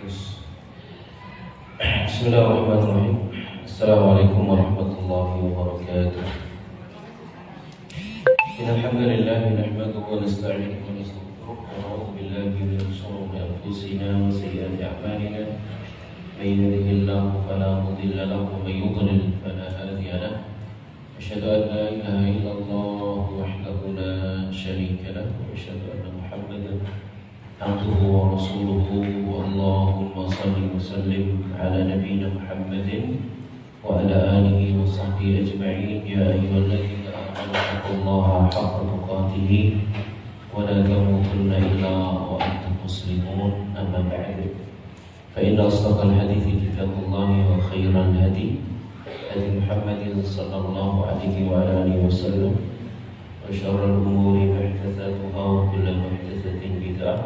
Bismillahirrahmanirrahim. Assalamualaikum warahmatullahi wabarakatuh. Alhamdulillah nahmaduhu wa nasta'inuhu wa nastaghfiruh wa na'udzu billahi min shururi anfusina wa sayyiati a'malina. May yahdihillahu fala mudilla lahu wa may yudlil fala hadiya lahu. Asyhadu an la ilaha illallah wahdahu la syarika lahu wa asyhadu anna Muhammadan abduhu wa rasuluhu. Allahumma salli wa sallim ala nabiyyina Muhammadin wa ala alihi wa sahbihi ajma'in. Ya ayyuhalladzina amanu taqullaha haqqa tuqatih wa la tamutunna illa wa antum muslimun. Amma ba'du. Fa inna asdaqal hadithi kitabullah wa khairal hadi Muhammadin sallallahu alaihi wa alihi wasallam wa syarrul umuri muhdatsatuha wa kullu muhdatsatin bid'ah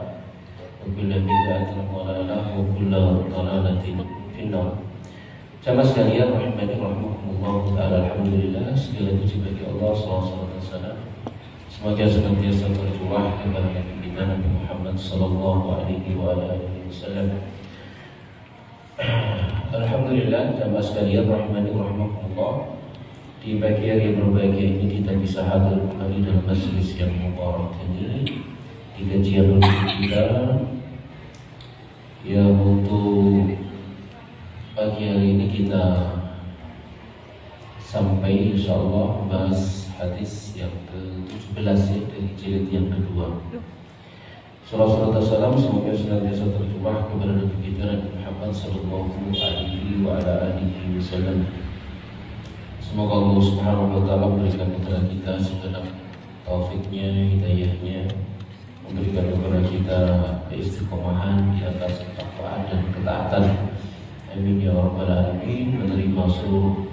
wa kullu bid'atin dhalalah wa kullu dhalalatin finnar. Jamaah sekalian rahimani rahimakumullah taala, alhamdulillah segala puji bagi Allah subhanahu wa taala. Semoga senantiasa tercurah kepada Nabi kita Nabi Muhammad sallallahu alaihi wa alihi wasallam. Alhamdulillah jamaah sekalian rahimani rahimakumullah, di pagi hari yang berbahagia ini kita bisa hadir kembali dalam majelis yang mubarak ini, di kajian kita yang untuk pagi hari ini kita sampai insyaallah membahas hadis yang ke-17 dari jilid yang kedua. Salawat salam semoga senantiasa tercurah kepada Nabi kita Nabi Muhammad sallallahu alaihi wa ala alihi wasallam. Semoga Allah Subhanahu wa taala memberikan kepada kita segenap taufiknya, hidayahnya, memberikan kepada kita keistiqomahan di atas ketakwaan dan ketaatan. Amin ya rabbal alamin. Menerima seluruh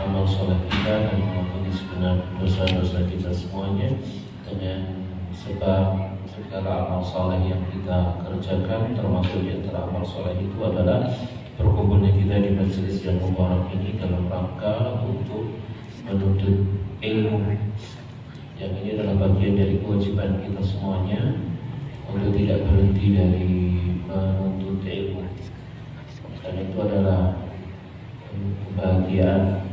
amal soleh kita dan mengampuni segenap dosa-dosa kita semuanya dengan sebab segala amal soleh yang kita kerjakan, termasuk di antara amal soleh itu adalah berkumpulnya kita di majelis yang mubarak ini dalam rangka untuk menuntut ilmu. Yang ini adalah bagian dari kewajiban kita semuanya untuk tidak berhenti dari menuntut ilmu. Dan itu adalah kebahagiaan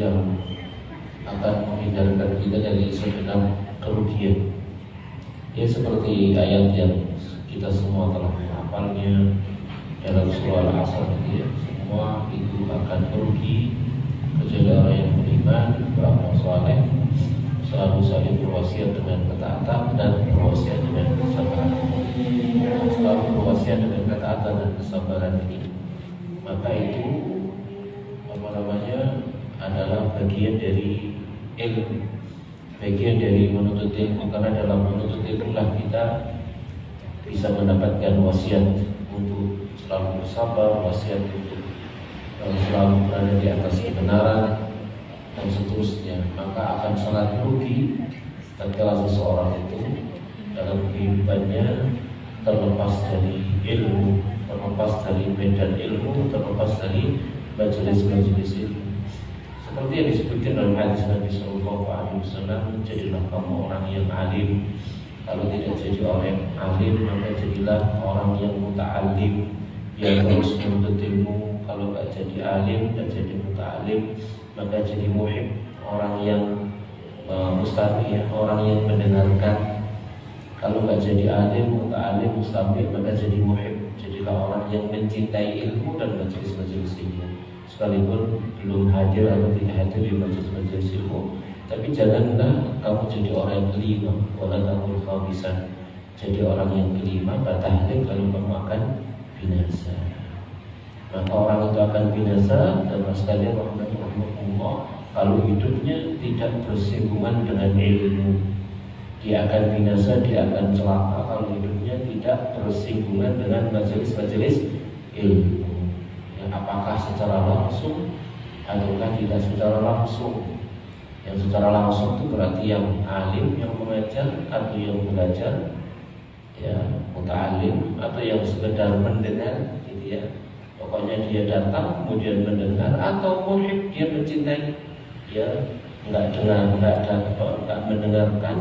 yang akan menghindarkan kita dari segenap kerugian. Ya seperti ayat yang kita semua telah menghafalnya dalam surah Al-Asr, ya, semua itu akan merugi kecuali orang yang beriman, beramal saleh, selalu saling berwasiat dengan ketaatan dan berwasiat dengan kesabaran. Selalu berwasiat dengan ketaatan dan kesabaran ini, maka itu adalah bagian dari ilmu, bagian dari menuntut ilmu, karena dalam menuntut ilmu lah kita bisa mendapatkan wasiat untuk selalu bersabar, wasiat untuk selalu berada di atas kebenaran dan seterusnya. Maka akan sangat merugi tatkala seseorang itu dalam kehidupannya terlepas dari ilmu, terlepas dari medan ilmu, terlepas dari majelis-majelis ilmu. Seperti yang disebutkan dalam hadis Nabi sallallahu alaihi wasallam, jadilah kamu orang yang alim. Kalau tidak jadi orang yang alim, maka jadilah orang yang muta'alim, yang terus menuntut ilmu. Kalau tidak jadi alim, tidak jadi muta'alim, maka jadi muhib, orang yang mustami, orang yang mendengarkan. Kalau tidak jadi alim, muta'alim, mustami, maka jadi muhib, jadilah orang yang mencintai ilmu dan majelis-majelis ilmu. Sekalipun belum hadir atau tidak hadir di majelis-majelis ilmu, tapi janganlah kamu jadi orang yang kelima, wala takul khamisan, jadi orang yang kelima, batahlik, lalu kamu akan binasa. Maka orang itu akan binasa dan sekalian rahmatullah kalau hidupnya tidak bersinggungan dengan ilmu. Dia akan binasa, dia akan celaka kalau hidupnya tidak bersinggungan dengan majelis-majelis ilmu. Apakah secara langsung ataukah tidak secara langsung. Yang secara langsung itu berarti yang alim, yang mengajar atau yang belajar, ya, muta'alim, atau yang sekedar mendengar, gitu ya. Pokoknya dia datang kemudian mendengar, atau muhib, dia mencintai, ya, nggak mendengarkan,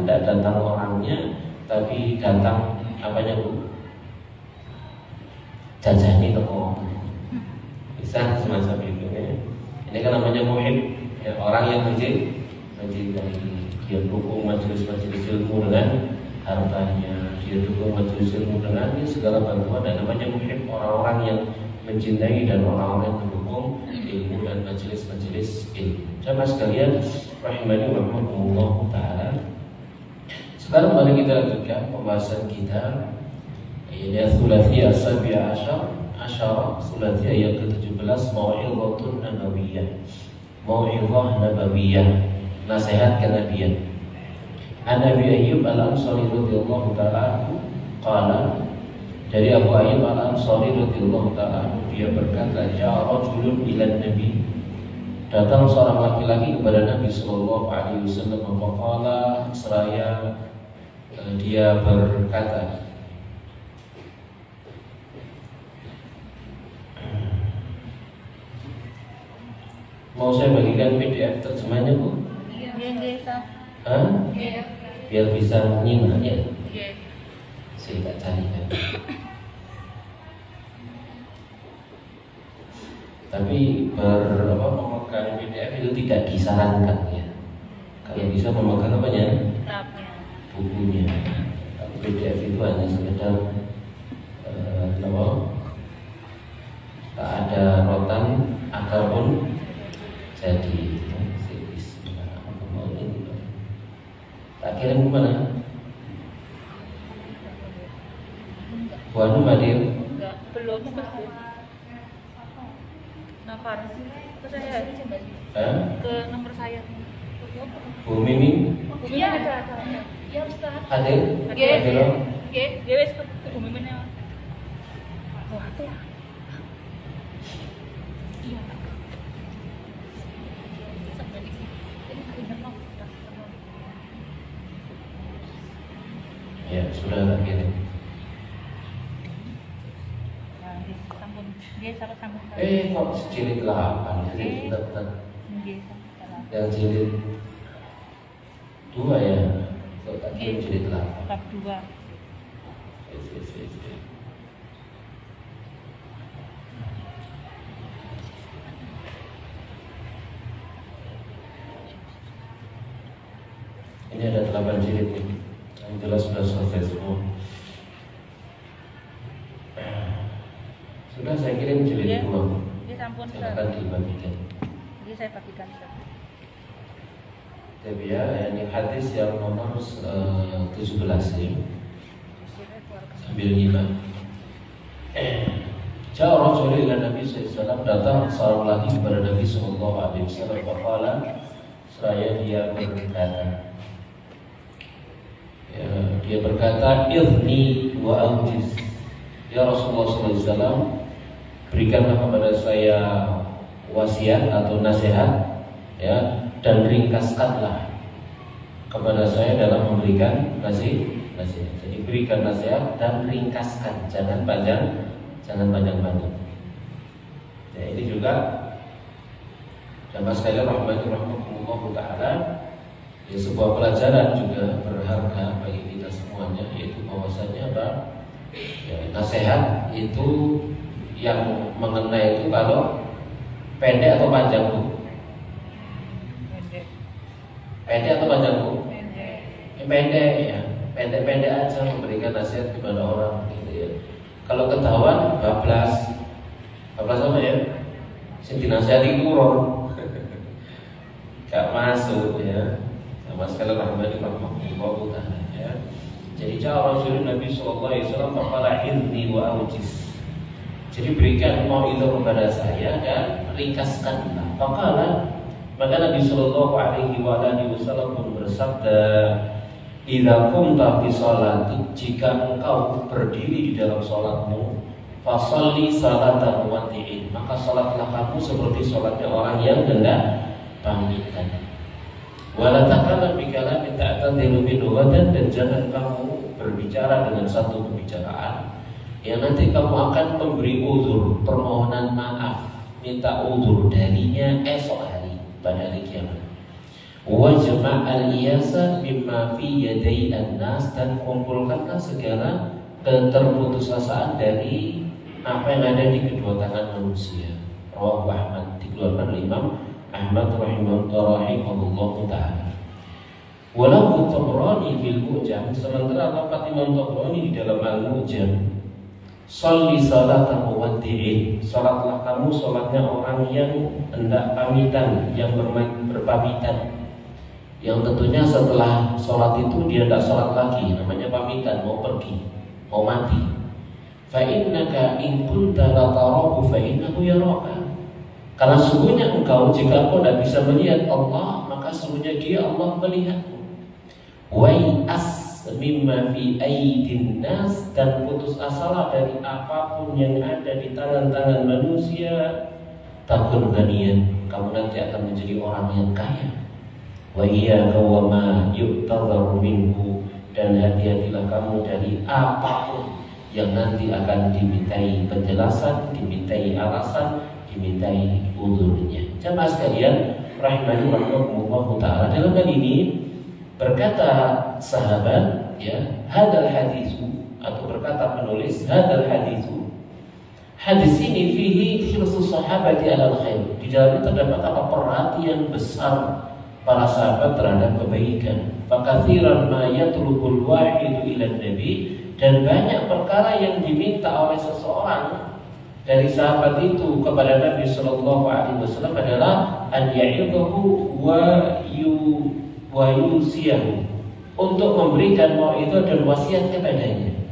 nggak datang orangnya, tapi datang apanya, Bu? jajani toko bisa semacam itu ya. Ini kan namanya muhib ya, orang yang mencintai, dia dukung majelis-majelis ilmu dengan hartanya, dia dukung majelis ilmu dengan segala bantuan, dan namanya muhib, orang-orang yang mencintai dan orang-orang yang mendukung ilmu dan majelis-majelis ilmu. Jamaah sekalian rahimani wa rahimakumullah taala. Sekarang mari kita lanjutkan pembahasan kita. Ini Tsulatsiyah As-Sabi'ah Asyara, Tsulatsiyah yang ke-17, Mau'izatun Nabawiyah. Mau'izah Nabawiyah, nasihat kenabian. An Abi Ayyub Al-Ansari radhiyallahu ta'ala anhu qala, dari Abu Ayyub Al-Ansari radhiyallahu ta'ala anhu, dia berkata, ja'a rajulun ila Nabi, datang seorang laki-laki kepada Nabi sallallahu alaihi wasallam, faqala, seraya dia berkata, mau saya bagikan PDF terjemahnya, Bu? Iya, bisa. Hah? Iya. Biar bisa nyimak ya. Iya. Saya tak carikan. Tapi memegang PDF itu tidak disarankan ya. Kalau bisa memegang apanya? Kitabnya. Bukunya. Kalau PDF itu hanya sekedar tak ada rotan akar pun jadi. Tak kirim kemana? Bu Anu hadir? Enggak, belum. Nafar. Ke saya. Ke nomor saya. Bu Mimi? Iya, ada. Ya, Ustaz. Hadir? Hadir. Hadir. Oke, wes ke umumnya. Wah, tuh. Iya. Sampai di sini. Ini benar mau. Ya, sudah tak kirim. Kok jilid 8 jadi tetap yang jilid 2 ya, kok tak kirim jilid 8 bab 2. Ini ada 8 jilid nih, yang jelas sudah selesai semua. Sudah saya kirim jilid 2. Ya sampun, silakan dibagikan. Jadi saya bagikan, Ustaz. Tapi ya, ini hadis yang nomor 17 ya. Sambil nyimak. Jauh Rasulullah ila Nabi SAW, datang seorang lagi kepada Nabi SAW. Faqala, seraya dia berkata, ya, dia berkata, Idni wa aujiz, ya Rasulullah SAW, berikanlah kepada saya wasiat atau nasihat, ya, dan ringkaskanlah kepada saya dalam memberikan nasihat. Jadi berikan nasihat dan ringkaskan, jangan panjang-panjang. Ya, ini juga jamaah sekalian rahimahullah taala, ya, sebuah pelajaran juga berharga bagi kita semuanya, yaitu bahwasanya apa? Ya, nasihat itu yang mengenai itu kalau pendek atau panjang, Bu? Pendek atau panjang, Bu? Pendek ya, pendek-pendek aja memberikan nasihat kepada orang gitu ya. Kalau ketahuan bablas apa ya? Sing dinasihati kurang. Gak masuk ya. Sama sekali rahmatullah taala ya. Jadi cara Rasulullah Nabi sallallahu alaihi wasallam faqala inni wa aujiz. Jadi berikan mau itu kepada saya dan ringkaskanlah. Faqala, maka Nabi sallallahu alaihi wasallam pun bersabda, idza qumta fi sholati, jika engkau berdiri di dalam salatmu, fasalli salata muwaddi'in, maka salatlah kamu seperti salatnya orang yang hendak pamitan. Wala takalam bi kalamin ta'tadilu minhu, dan jangan kamu berbicara dengan satu pembicaraan yang nanti kamu akan memberi uzur, permohonan maaf, minta uzur darinya esok hari, pada hari kiamat. Wajma' al-iyasa mimma fi yaday an-nas, dan kumpulkanlah segala keterputusasaan dari apa yang ada di kedua tangan manusia. Rawahu Ahmad, dikeluarkan oleh Imam Ahmad rahimahullah taala. Walau Tabrani fil Mu'jam, sementara lafaz Imam Tabrani di dalam Al-Mu'jam, sholli salata muwaddi'in, salatlah kamu salatnya orang yang hendak pamitan, yang berpamitan, yang tentunya setelah salat itu dia tidak salat lagi, namanya pamitan, mau pergi, mau mati. Fa innaka in kunta la tarahu fa innahu yaraka, karena sungguhnya engkau, jika engkau tidak bisa melihat Allah, maka sungguhnya dia Allah melihatmu. Wai'as mimma fi aidin nas, dan putus asalah dari apapun yang ada di tangan-tangan manusia. Takun ghaniyan, kamu nanti akan menjadi orang yang kaya. Wa iyyaka wa ma yu'tadharu minhu, dan hati-hatilah kamu dari apapun yang nanti akan dimintai penjelasan, dimintai alasan, dimintai udhurnya. Jamaah sekalian rahimani wa rahimakumullah taala, dalam hal ini berkata sahabat, ya, hadal hadisu, atau berkata penulis, hadal hadisu, hadis ini fihi hirsus sahabati alal khair, di dalamnya terdapat apa? Perhatian besar para sahabat terhadap kebaikan. Fakathiran ma yatlubul wahidu ilan nabi, dan banyak perkara yang diminta oleh seseorang dari sahabat itu kepada Nabi Sallallahu Alaihi Wasallam adalah an ya'idahu wa yusiyahu, untuk memberikan mau'izah dan wasiat kepadanya.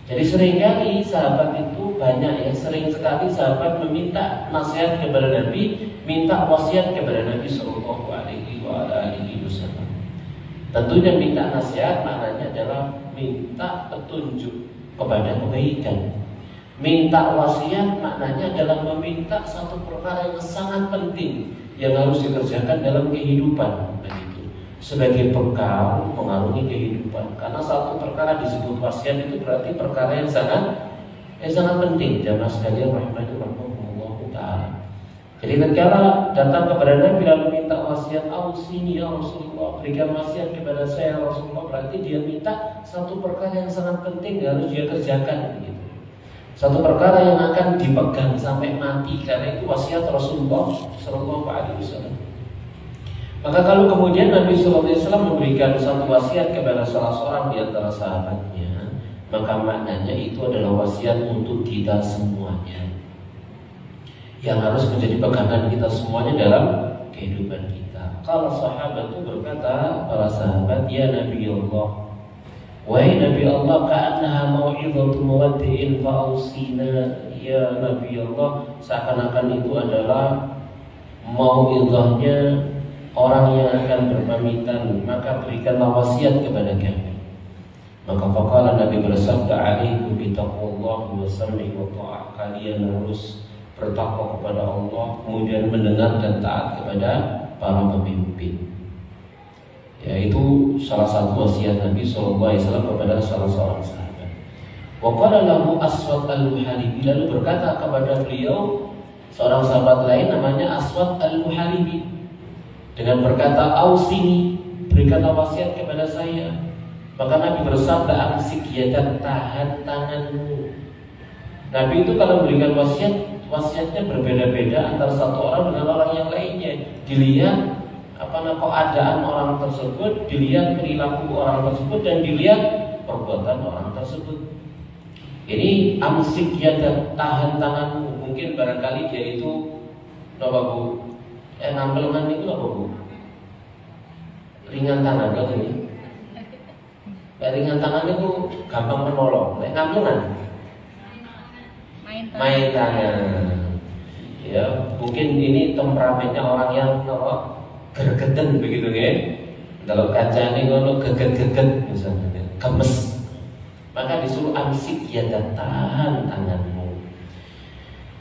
Jadi seringkali sahabat itu banyak, ya, sering sekali sahabat meminta nasihat kepada Nabi, minta wasiat kepada Nabi Sallallahu Alaihi Wasallam. Tentunya minta nasihat maknanya adalah minta petunjuk kepada kebaikan. Minta wasiat maknanya adalah meminta satu perkara yang sangat penting yang harus dikerjakan dalam kehidupan, begitu, sebagai bekal mengarungi kehidupan. Karena satu perkara disebut wasiat itu berarti perkara yang sangat penting. Jamaah sekalian rahimahullah taala. Jadi tatkala datang kepada Nabi lalu minta wasiat, ausini ya Rasulullah, berikan wasiat kepada saya Rasulullah, berarti dia minta satu perkara yang sangat penting harus dia kerjakan, begitu. Satu perkara yang akan dipegang sampai mati, karena itu wasiat Rasulullah Sallallahu Alaihi Wasallam. Maka kalau kemudian Nabi Sallallahu Alaihi Wasallam memberikan satu wasiat kepada salah seorang di antara sahabatnya, maka maknanya itu adalah wasiat untuk kita semuanya, yang harus menjadi pegangan kita semuanya dalam kehidupan kita. Kalau sahabat itu berkata, para sahabat, ya Nabi Allah, wahai Nabi Allah, ka'annaha mau'izatu muwaddi'in fa'ausina, ya Nabi Allah, seakan-akan itu adalah mau'izahnya orang yang akan berpamitan, maka berikanlah wasiat kepada kami. Maka faqala, Nabi bersabda, alaikum bitaqwallahi wa sam'i wa ta'ah, kalian harus bertakwa kepada Allah, kemudian mendengar dan taat kepada para pemimpin. Yaitu salah satu wasiat Nabi SAW kepada salah seorang sahabat. Wa qala lahu Aswad al-Muharibi, lalu berkata kepada beliau seorang sahabat lain namanya Aswad al-Muharibi dengan berkata, ausini, berikanlah wasiat kepada saya. Maka Nabi bersabda, amsik yadak, tahan tanganmu. Nabi itu kalau memberikan wasiatnya berbeda-beda antara satu orang dengan orang yang lainnya. Dilihat keadaan orang tersebut, dilihat perilaku orang tersebut, dan dilihat perbuatan orang tersebut. Ini amsik yadak, tahan tanganmu. Mungkin barangkali dia itu apa bu? Ngambelengan itu apa bu? Ringan tangan kan ini? Ringan tangan itu gampang menolong. Ngambelengan main tangan, ya, mungkin ini temperamennya orang yang gergeden begitu ya. Kalau kaca ini kalau geget-geget misalnya, gemes, maka disuruh amsik ya, dan tahan tanganmu.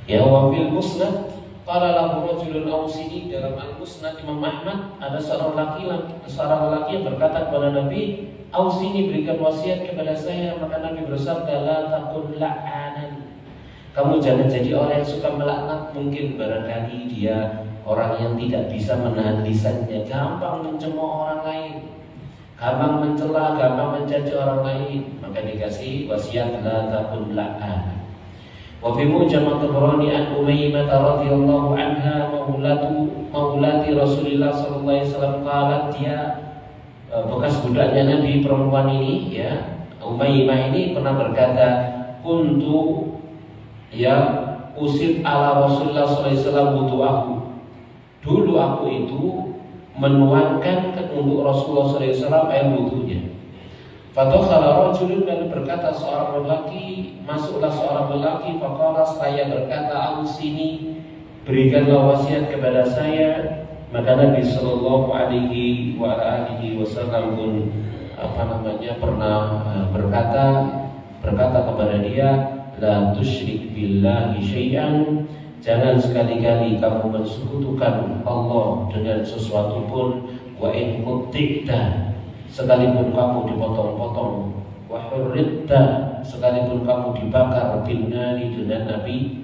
Ya, wafil musnad qala lahu rajulun ausini, dalam al-musnad Imam Ahmad ada seorang laki yang berkata kepada Nabi, ausini, berikan wasiat kepada saya. Maka Nabi bersabda, la takun la'anan, kamu jangan jadi orang yang suka melaknat. Mungkin barangkali dia orang yang tidak bisa menahan lisannya, gampang mencemooh orang lain, gampang mencela, gampang mencaci orang lain. Maka dikasih wasiat, la takun la'an. Wa fi Mu'jam at-Tabrani an Umayyah radhiyallahu anha maulati Rasulullah sallallahu alaihi wasallam qalat, dia bekas budaknya Nabi perempuan ini ya, Umayyah ini pernah berkata, kuntu ya usid ala Rasulullah sallallahu alaihi wasallam wudu'ahu. Dulu aku itu menuangkan untuk Rasulullah sallallahu alaihi wasallam air wudunya. Fadakhala rajulun, dan berkata seorang lelaki, masuklah seorang lelaki, faqala, saya berkata, ausini, berikanlah wasiat kepada saya. Maka Nabi sallallahu alaihi wasallam pun pernah berkata kepada dia, la tusyrik billahi syai'an, jangan sekali-kali kamu mensekutukan Allah dengan sesuatu pun, wa in quttikta, sekalipun kamu dipotong-potong, wa hurritta, sekalipun kamu dibakar binnari dengan api,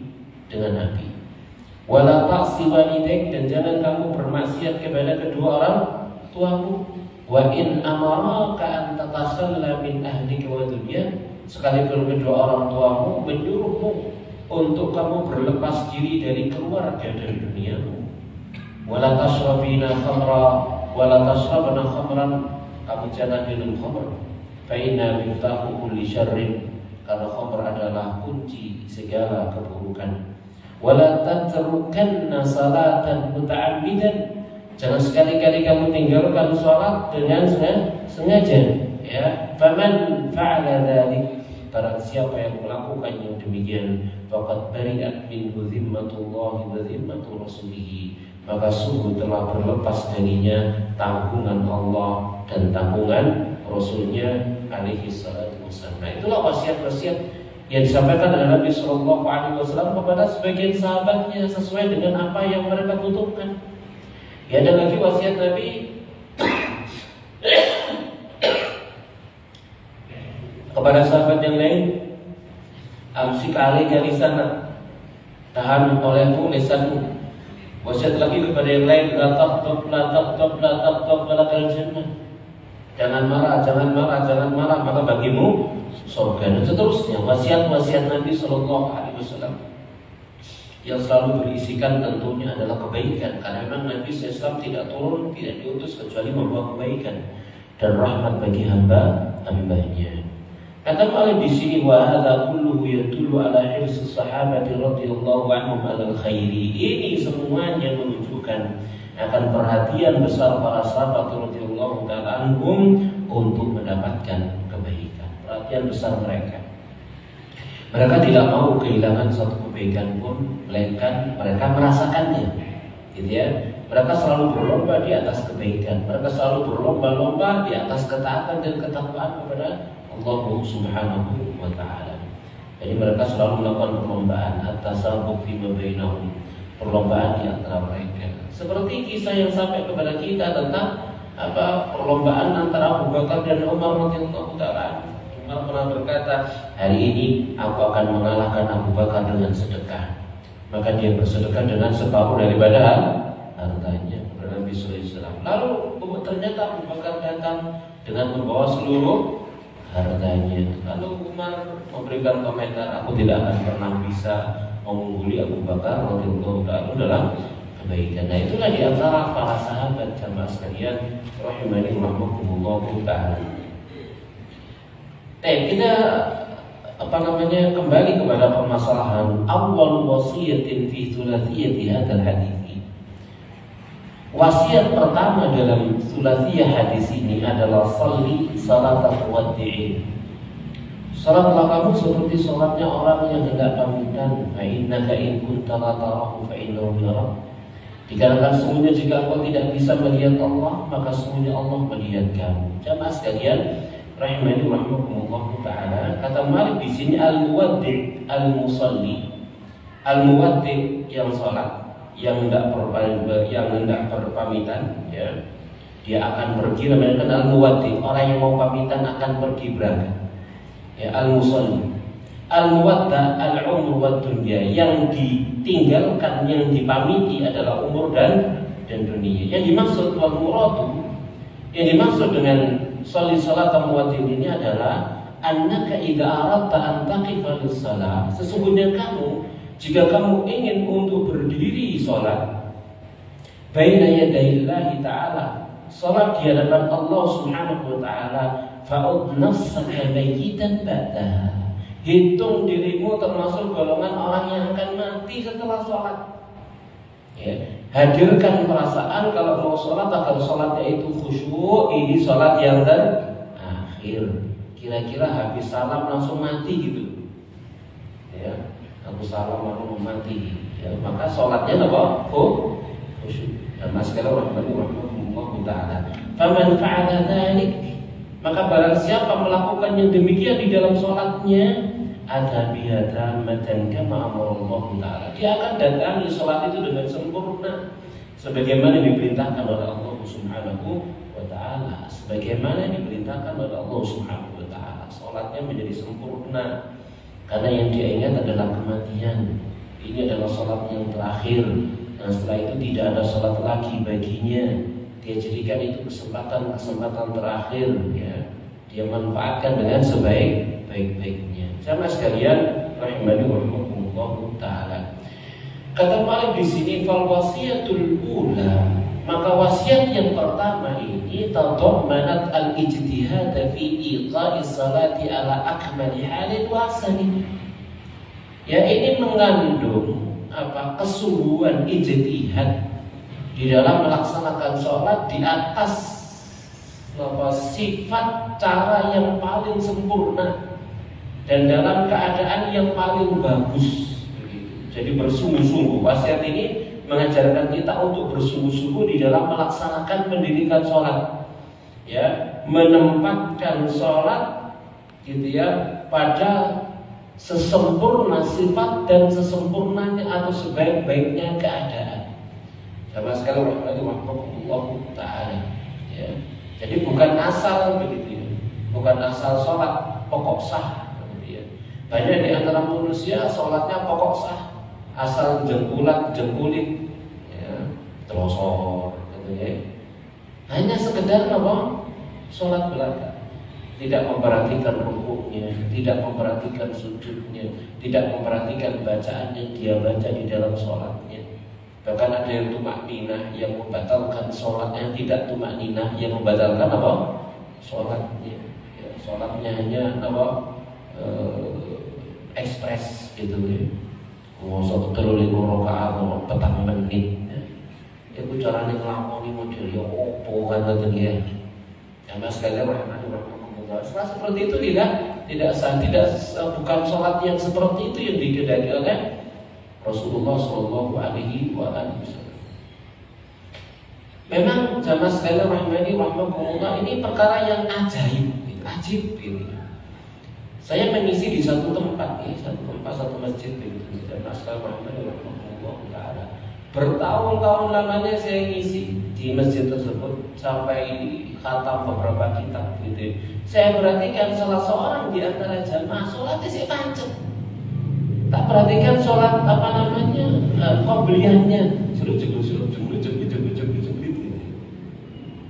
wala ta'si walidaik, dan jangan kamu bermaksiat kepada kedua orang tuamu, wa in amaraka an tatakhalla min ahlika wa dunya, sekalipun kedua orang tuamu menyuruhmu untuk kamu berlepas diri dari keluarga dan duniamu, wala tashrabina khamra wala tashrabna khamran, kamu jangan minum khamr, fa inna miftahu kulli syarrin, karena khamr adalah kunci segala keburukan, wala tatrukanna salatan muta'ammidan, jangan sekali-kali kamu tinggalkan sholat dengan sengaja ya. Faman fa'ala dzalik, barang siapa yang melakukan yang demikian, faqad bari'at minhu zimmatullahi wa zimmatu rasulih, maka sungguh telah berlepas darinya tanggungan Allah dan tanggungan Rasulnya alaihi salatu wassalam. Nah, itulah wasiat-wasiat yang disampaikan oleh Nabi sallallahu alaihi wasallam kepada sebagian sahabatnya sesuai dengan apa yang mereka butuhkan. Ya, ada lagi wasiat Nabi kepada sahabat yang lain, amsik alaika lisanak, tahan olehmu lisanmu. Wasiat lagi kepada yang lain, la taghdab walakal jannah, jangan marah, maka bagimu surga, dan seterusnya. Wasiat-wasiat Nabi sallallahu alaihi wasallam yang selalu berisikan tentunya adalah kebaikan, karena memang Nabi SAW tidak diutus kecuali membawa kebaikan dan rahmat bagi hamba-hambanya. Kata Malik di sini, wa hadza kulluhu yadullu ala hirsi sahabati radhiyallahu anhum alal khairi. Ini semuanya menunjukkan akan perhatian besar para sahabat radhiyallahu taala anhum untuk mendapatkan kebaikan. Perhatian besar mereka. Mereka tidak mau kehilangan satu kebaikan pun, melainkan mereka merasakannya, gitu ya. Mereka selalu berlomba di atas kebaikan. Mereka selalu berlomba-lomba di atas ketaatan dan ketakwaan kepada Allah Subhanahu wa ta'ala. Jadi mereka selalu melakukan perlombaan at-tasabbuq fima bainahum, perlombaan di antara mereka. Seperti kisah yang sampai kepada kita tentang perlombaan antara Abu Bakar dan Umar radhiyallahu ta'ala. Umar pernah berkata, hari ini aku akan mengalahkan Abu Bakar dengan sedekah. Maka dia bersedekah dengan separuh daripada hartanya kepada Nabi sallallahu alaihi wasallam. Lalu ternyata Abu Bakar datang dengan membawa seluruh hartanya. Lalu Umar memberikan komentar, aku tidak akan pernah bisa mengungguli Abu Bakar radhiyallahu ta'ala dalam kebaikan. Nah, itulah di antara para sahabat jamaah sekalian rahimani rahimakumullah ta'ala. Kita kembali kepada permasalahan awal wasiyatin fi thulathiyati hadzal hadits. Wasiat pertama dalam thulathiyah hadis ini adalah salli salatal muwaddi'in. Salatlah kamu seperti salatnya orang yang hendak pamitan. Fa innaka in kunta la tarahu fa innahu yarak. Dikarenakan sesungguhnya jika engkau tidak bisa melihat Allah, maka sesungguhnya Allah melihat kamu. Jamaah sekalian rahimani rahimakumullah taala, kata Malik di sini al-muwaddi' al-musalli. Al-muwaddi' yang salat, yang hendak berpamitan, ya, dia akan pergi. Namanya al-muwaddi', orang yang mau pamitan akan pergi berangkat. Ya, al-musalli. Al-muwadda' al-umr wa dunya, yang ditinggalkan, yang dipamiti adalah umur dan dunia. Yang dimaksud wal muradu, yang dimaksud dengan sholli salatal muwaddi' ini adalah annaka idza aradta an taqifa lis-shalah, sesungguhnya kamu jika kamu ingin untuk berdiri salat baina yadayillahi ta'ala, salat di hadapan Allah Subhanahu wa taala, fa'ud nafsaka mayyitan ba'daha, hitung dirimu termasuk golongan orang yang akan mati setelah sholat. Ya, hadirkan perasaan kalau mau sholat agar sholatnya itu khusyuk. Ini sholat yang terakhir. Kira-kira habis salam langsung mati gitu. Ya, habis salam langsung mati. Ya, maka sholatnya apa? Khusyuk. Dan masalah rahmatullah taala. Faman fa'ala dzalik, maka barang siapa melakukan yang demikian di dalam sholatnya, ada biada matan kama amarallah taala, dia akan datangi sholat itu dengan sempurna sebagaimana diperintahkan oleh Allah Subhanahu wa taala, sebagaimana diperintahkan oleh Allah Subhanahu wa taala. Sholatnya menjadi sempurna karena yang dia ingat adalah kematian. Ini adalah sholat yang terakhir, dan setelah itu tidak ada sholat lagi baginya. Dia jadikan itu kesempatan terakhir, ya. Dia manfaatkan dengan sebaik-baiknya. Sama sekalian, rahimani wa rahmatullah taala. Kata Malik di sini, fal wasiyatul ula, maka wasiat yang pertama ini tadammanat al-ijtihad fi iqa'i salati ala akmali halin wa ahsani. Ya, ini mengandung kesungguhan ijtihad di dalam melaksanakan sholat di atas sifat cara yang paling sempurna dan dalam keadaan yang paling bagus. Jadi bersungguh-sungguh. Wasiat ini mengajarkan kita untuk bersungguh-sungguh di dalam melaksanakan pendidikan sholat, ya, menempatkan sholat gitu ya pada sesempurna sifat dan sesempurnanya atau sebaik-baiknya keadaan. Sama sekali rahmatullah taala, ya. Jadi bukan asal begitu ya. Bukan asal sholat pokok sah gitu ya. Banyak di antara manusia sholatnya pokok sah, asal jengkulit ya, terosor gitu ya. Hanya sekedar sholat belaka, tidak memperhatikan rukuknya, tidak memperhatikan sujudnya, tidak memperhatikan bacaan yang dia baca di dalam sholatnya. Bahkan ada yang tumakninah yang membatalkan sholatnya, tidak tumakninah yang membatalkan sholatnya. Ya, sholatnya hanya ekspres gitu ya. Ngosok terus 5 rakaat petang menit. Ya, itu caranya ngelakoni model ya opo kan gitu ya. Sama sekali rahmatullah. Seperti itu tidak sah, bukan sholat yang seperti itu yang dikehendaki oleh Rasulullah Shallallahu Alaihi Wasallam. Memang jamaah sekalian rahmatullah, ini perkara yang ajib gitu. Saya mengisi di satu tempat, satu masjid begitu. Jamaah sekalian rahmatullah, bertahun-tahun lamanya saya ngisi di masjid tersebut sampai khatam beberapa kitab gitu. Saya perhatikan salah seorang di antara jamaah sholatnya saya pancet. Tak perhatikan sholat qabliyahnya. Suruh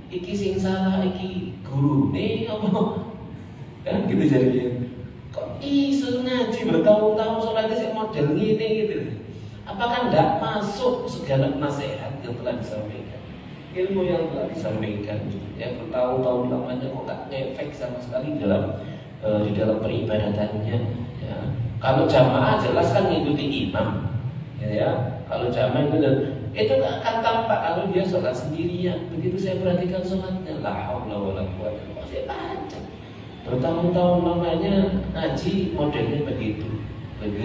iki sing salah iki guru apa kan gitu jadinya. Kok iso ngaji bertahun-tahun sholatnya sih model gini gitu. Apakah tidak masuk segala nasihat yang telah disampaikan, ilmu yang telah disampaikan ya bertahun-tahun lamanya kok tak ngefek sama sekali di dalam peribadatannya ya. Kalau jamaah jelas kan ngikuti imam ya. Kalau jamaah itu akan tampak kalau dia sholat sendirian. Begitu saya perhatikan sholatnya, la haula wala quwwata illa billah, saya baca bertahun-tahun lamanya ngaji modelnya begitu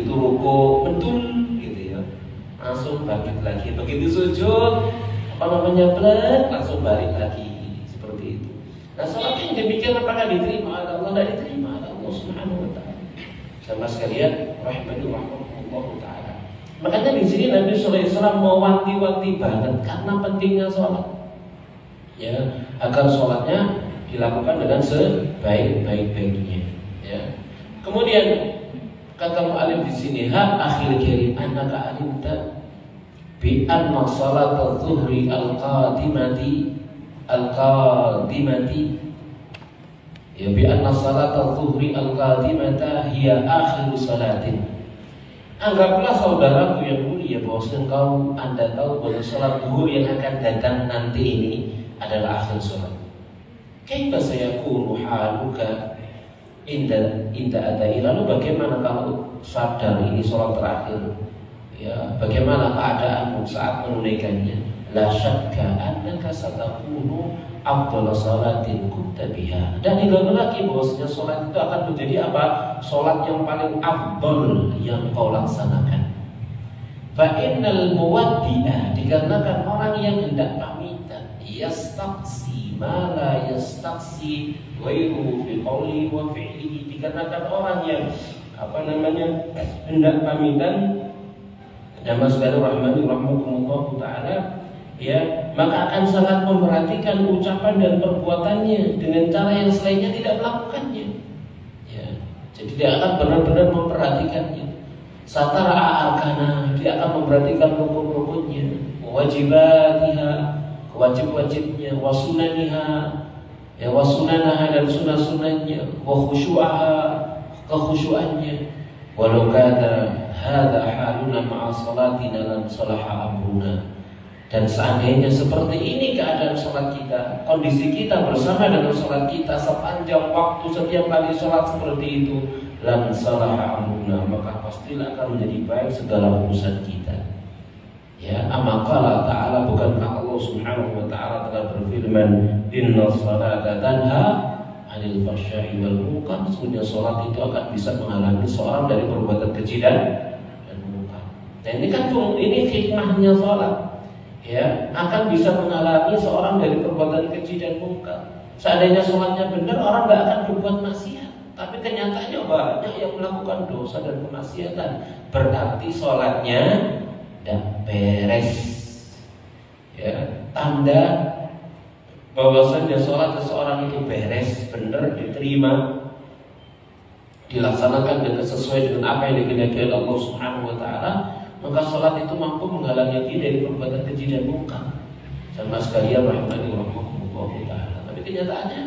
ruko betul gitu ya, langsung balik lagi. Begitu sujud langsung balik lagi seperti itu. Nah, sholat yang demikian apakah diterima oleh Allah? Tidak diterima oleh Allah Subhanahu wa taala. Sama sekalian rahmatullah taala. Makanya di sini Nabi sallallahu alaihi wasallam mewanti-wanti banget karena pentingnya sholat. Ya, agar sholatnya dilakukan dengan sebaik-baiknya. Ya. Kemudian kata mu'alif di sini, ha akhil kirim annaka alimta bi anna salat al-zuhri al-qadimati Ya bi anna salat al-zuhri al-qadimata hiya akhiru salatin. Anggaplah saudaraku yang mulia bahwa Anda tahu bahwa salat zuhur yang akan datang nanti ini adalah akhir salat. Kaifa sayakunu haluka inda adai? Lalu bagaimana kalau sadar ini salat terakhir? Ya, bagaimana keadaanmu saat menunaikannya? La syakka annaka satakunu afdal salatin kunta biha. Dan tidak lagi bahwasanya salat itu akan menjadi apa? Salat yang paling afdal yang kau laksanakan. Fa innal muwaddi'a, dikarenakan orang yang hendak pamitan, yastaqsi ma la yastaqsi ghairuhu fi qawli wa fi'lihi, dikarenakan orang yang hendak pamitan, dan masukkan rahimahullah taala, ya, maka akan sangat memperhatikan ucapan dan perbuatannya dengan cara yang selainnya tidak melakukannya. Ya, jadi dia akan benar-benar memperhatikannya. Satara arkana, dia akan memperhatikan rukun-rukunnya, wajibatiha, wajib-wajibnya, wasunaniha, ya, wasunanaha, dan sunah-sunahnya, wa khusyu'aha, kekhusyuannya. Walau kana hadza haluna ma'a salatina lam salaha amruna. Dan seandainya seperti ini keadaan sholat kita, kondisi kita bersama dengan sholat kita sepanjang waktu setiap kali sholat seperti itu, lan salah amruna, maka pastilah akan menjadi baik segala urusan kita. Ya, amaqala ta'ala, bukankah Allah subhanahu wa ta'ala telah berfirman, inna sholata tanha 'anil fahsya'i wal munkar, sesungguhnya sholat itu akan bisa menghalangi seorang dari perbuatan keji dan munkar. Dan ini kan hikmahnya sholat. Ya, akan bisa menghalangi seorang dari perbuatan keji dan munkar. Seandainya sholatnya benar, orang nggak akan berbuat maksiat. Tapi kenyataannya banyak yang melakukan dosa dan kemaksiatan. Berarti sholatnya tidak beres. Ya, tanda bahwasanya sholat seseorang itu beres, benar, diterima, dilaksanakan dengan sesuai dengan apa yang dikehendaki oleh Allah Subhanahu Wa Taala, maka sholat itu mampu menghalangi dia dari perbuatan keji dan munkar. Sama sekalian rahimahullah ta'ala. Tapi kenyataannya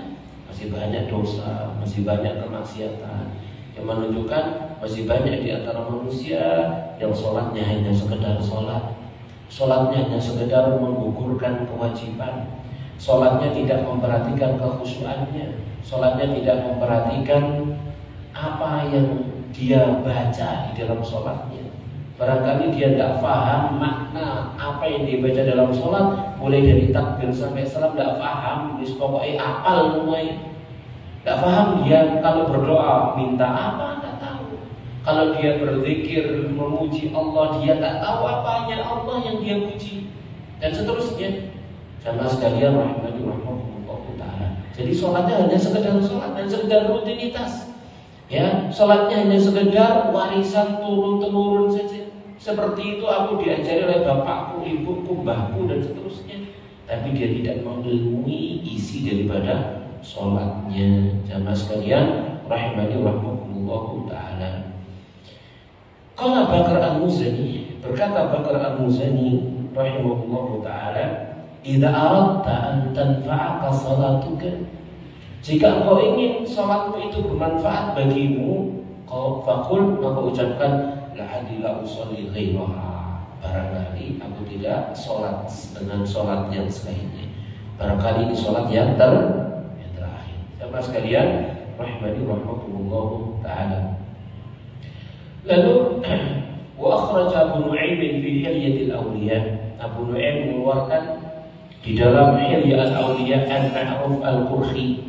masih banyak dosa, masih banyak kemaksiatan, yang menunjukkan masih banyak di antara manusia yang sholatnya hanya sekedar sholat, sholatnya hanya sekedar menggugurkan kewajiban, sholatnya tidak memperhatikan kekhusyuannya, sholatnya tidak memperhatikan apa yang dia baca di dalam sholatnya. Barangkali dia tidak paham makna apa yang dibaca dalam sholat, mulai dari takbir sampai salam tidak paham, pokoknya apal semuanya. Tidak paham dia kalau berdoa minta apa, tidak tahu. Kalau dia berzikir memuji Allah, dia tidak tahu apanya Allah yang dia puji, dan seterusnya. Sama sekalian rahimahullah ta'ala. Jadi sholatnya hanya sekedar sholat dan sekedar rutinitas. Ya, sholatnya hanya sekedar warisan turun-temurun saja. Seperti itu aku diajari oleh bapakku, ibuku, mbahku, dan seterusnya. Tapi dia tidak mengilmui isi daripada sholatnya. Jamaah sekalian rahimahullah ta'ala. Qala Bakar al-Muzani, berkata Bakar al-Muzani rahimahullah ta'ala, idza aradta an tanfa'aka salatuka, jika engkau ingin salatmu itu bermanfaat bagimu, kau fakul, maka ucapkan la'adila usolli ghairaha, barangkali aku tidak sholat dengan sholat yang selainnya, barangkali ini sholat yang terakhir. Sama sekalian rahimahullah ta'ala. Lalu wa akhraja Abu Nu'aim fi Hilyatil Awliya, Abu Nu'aim mengeluarkan di dalam Hilyatul Awliya an Ma'ruf al-Qurhi,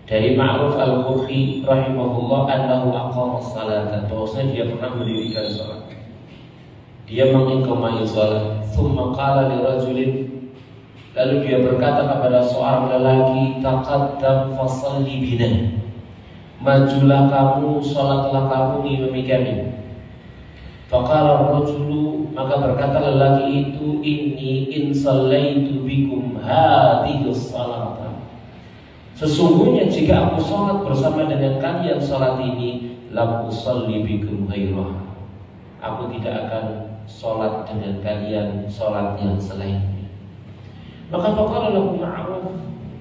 dari Ma'ruf al-Qurhi rahimahullah, annahu aqama as-salata, bahwasanya dia pernah mendirikan salat, dia mengiqamai salat. Tsumma qala li rajulin, lalu dia berkata kepada seorang lelaki, taqaddam fasalli bina, majulah kamu, salatlah kamu imami kami. Faqala ar-rajulu, maka berkata lelaki itu, inni in sallaitu bikum hadhihi as-salata, sesungguhnya jika aku sholat bersama dengan kalian sholat ini, lam usalli bikum ghairah, aku tidak akan sholat dengan kalian sholat yang selainnya. Maka faqala lahu Ma'ruf,